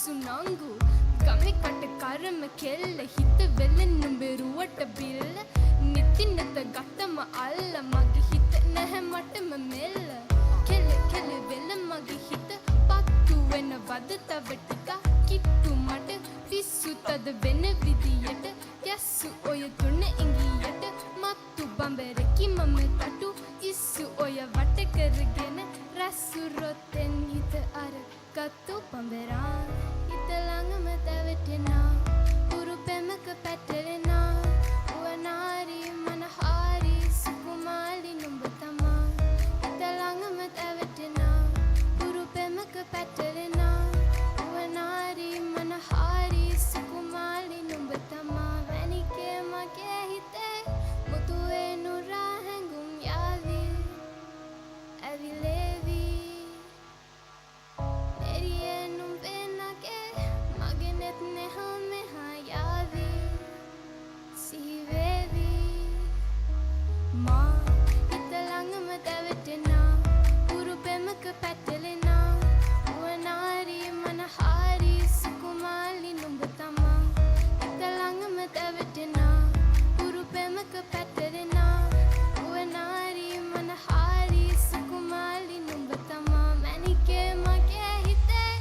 Sunangu, kami katte karma kelle hitte velen numberuwa ගෙව්වට බිල්ල නිති නැත ගත්තම අල්ල මගේ හිත නැහැ මටම මෙල්ල කෙල කෙල වෙල මගේ හිත පත්තු වෙනවද තව ටිකක් කිට්ටු මට පිස්සු තද වෙන විදියට යස්සු ඔය තුන ඉංගියට මත්තු බඹරකි මම තටු ඉස්සු ඔය වට කරගෙන රැස්සු රොත්තෙන් හිත අර ගත්තු බඹරා හිත ළඟම තැවටෙනා උරු පෙමක පැටලෙනා උවනාරි මනහාරි සුකුමාලි නුඹ තමා හිත ළඟම තැවටෙනා උරු පෙමක පැටලෙනා උවනාරි මනහාරි සුකුමාලි නුඹ තමා වැනිකේ මගේ හිතේ මුතුවේ නුරා හැඟුම් යාවි ඇවිලේවි එරියේ නුඹේ නගේ මගේ නෙත් නෙහා මෙහා යාවි සිහිවේවි මා හිත ළඟම තැවටෙනා උරු පෙමක පැටලෙනා උවනාරි මනහාරි සුකුමාලි නුඹ තමා හිත ළඟම තැවටෙනා උරු පෙමක පැටලෙනා උවනාරි මනහාරි සුකුමාලි නුඹ තමා මැනිකේ මගේ හිතේ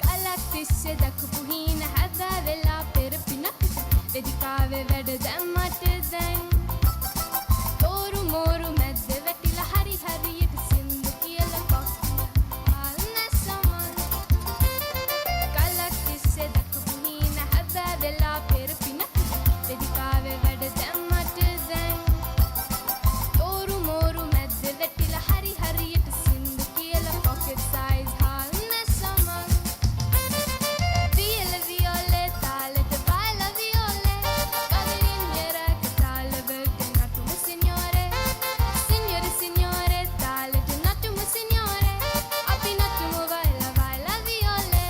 කලක් තිස්සේ දක්පු හීන හැදා වෙලා පෙර පිනක් වෙදිකාවේ වැඩ දැම්මට දැන් තෝරු මෝරු මැද්ද වැටිලා හරි හරියට සින්දු කියලා කොක්කිය නැසමන් කලක් තිස්සේ දක්පු හීන හැදා වෙලා පෙර පිනක් වෙදිකාවේ වැඩ දැම්මට දැන් තෝරු මෝරු මැද්ද වැටිලා හරි හරියට සින්දු කියලා pocket size හාල් නැසමන් Viola violeta, lete baila viole Cavaliera che tale verte nattumo signore Signore, signore, tale te nattumo signore Appi nattumo baila, baila viole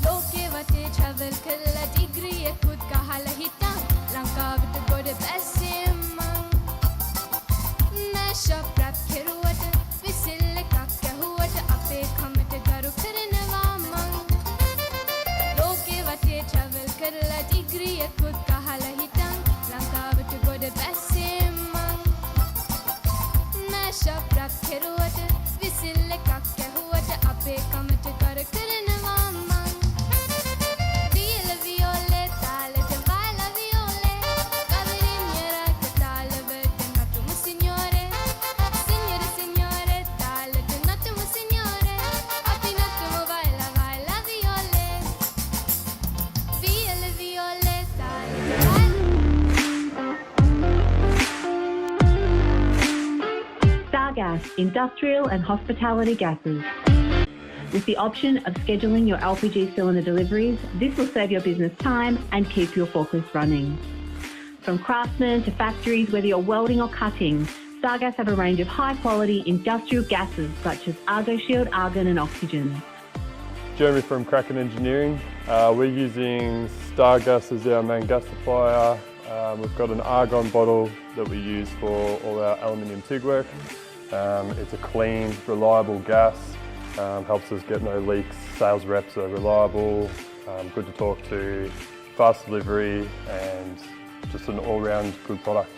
ලෝකේ වටේ travel කළා ඩිග්‍රී එකකුත් ගහලා හිටන් ලංකාවට ගොඩ බැස්සේ මං නැෂප් රැප් කෙරුවට විසිල් එකක් ඇහුවට අපේ කමට ගරු කරනවා මං ලෝකේ වටේ travel කරලා ඩිග්‍රී එකකුත් ගහලා හිටන් ලංකාවට ගොඩ බැස්සේ මං නැෂප් රැප් කෙරුවට විසිල් එකක් ඇහුවට අපේ කමට ගරු කරනවා මං Viola violeta, lete baila viole Cavaliera che tale verte nattumo signore Signore, signore, tale te nattumo signore Appi nattumo baila, baila viole Viola violeta, lete Stargas, industrial and hospitality gases. With the option of scheduling your LPG cylinder deliveries, this will save your business time and keep your forklift running. From craftsmen to factories, whether you're welding or cutting, Stargas have a range of high-quality industrial gases such as Argo Shield, argon and oxygen. Jeremy from Kraken Engineering. We're using Stargas as our main gas supplier. We've got an argon bottle that we use for all our aluminium TIG work. It's a clean, reliable gas. Helps us get no leaks. Sales reps are reliable, good to talk to, fast delivery, and just an all-round good product.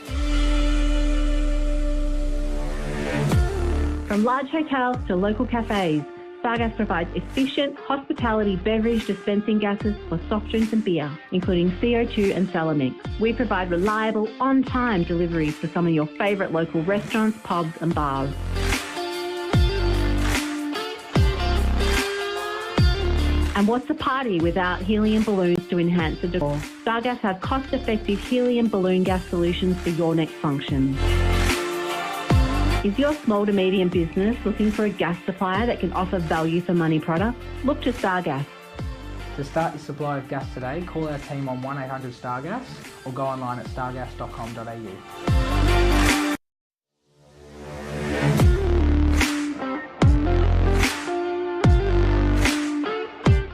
From large hotels to local cafes, Stargas provides efficient hospitality beverage dispensing gases for soft drinks and beer, including CO2 and Salamix. We provide reliable, on-time deliveries to some of your favourite local restaurants, pubs and bars. And what's a party without helium balloons to enhance the decor? Stargas have cost-effective helium balloon gas solutions for your next function. Is your small to medium business looking for a gas supplier that can offer value for money products? Look to Stargas. To start your supply of gas today, call our team on 1800 Stargas or go online at stargas.com.au.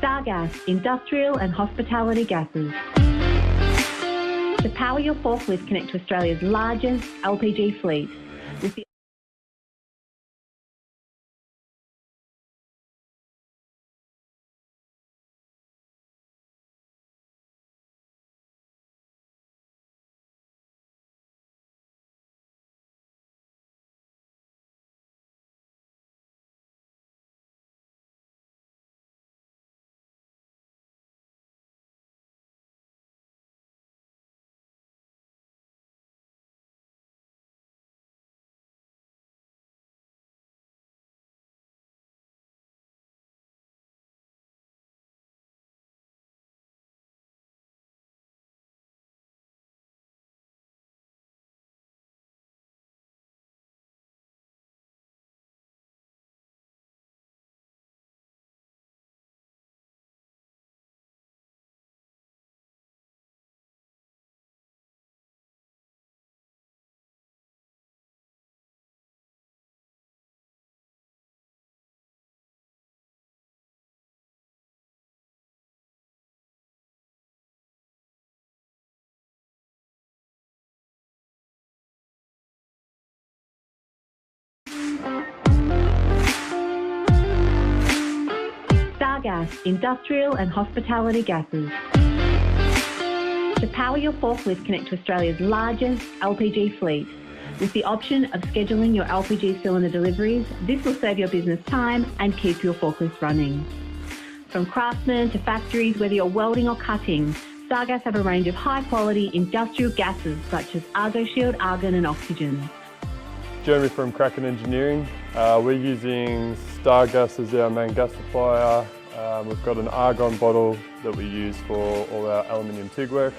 Stargas, industrial and hospitality gases. To power your forklift, connect to Australia's largest LPG fleet. With the Stargas, industrial and hospitality gases. To power your forklift, connect to Australia's largest LPG fleet. With the option of scheduling your LPG cylinder deliveries, this will save your business time and keep your forklift running. From craftsmen to factories, whether you're welding or cutting, Stargas have a range of high-quality industrial gases such as Argo Shield, argon and oxygen. Jeremy from Kraken Engineering. We're using Stargas as our main gas supplier. We've got an argon bottle that we use for all our aluminium TIG work.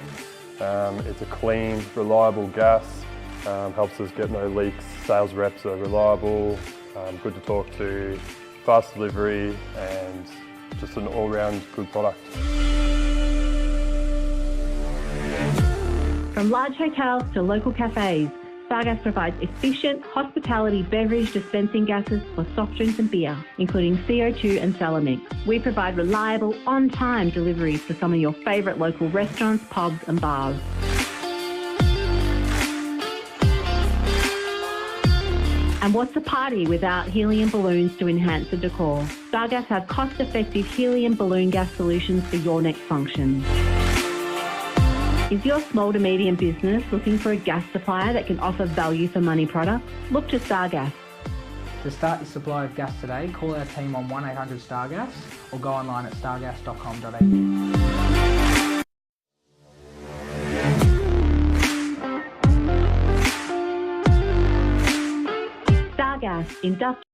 It's a clean, reliable gas, helps us get no leaks. Sales reps are reliable, good to talk to, fast delivery and just an all-round good product. From large hotels to local cafes, Stargas provides efficient hospitality beverage dispensing gases for soft drinks and beer, including CO2 and Salamix. We provide reliable, on-time deliveries to some of your favourite local restaurants, pubs and bars. And what's a party without helium balloons to enhance the decor? Stargas have cost-effective helium balloon gas solutions for your next function. Is your small to medium business looking for a gas supplier that can offer value for money products? Look to Stargas. To start your supply of gas today, call our team on 1800 Stargas or go online at stargas.com.au. Stargas, industrial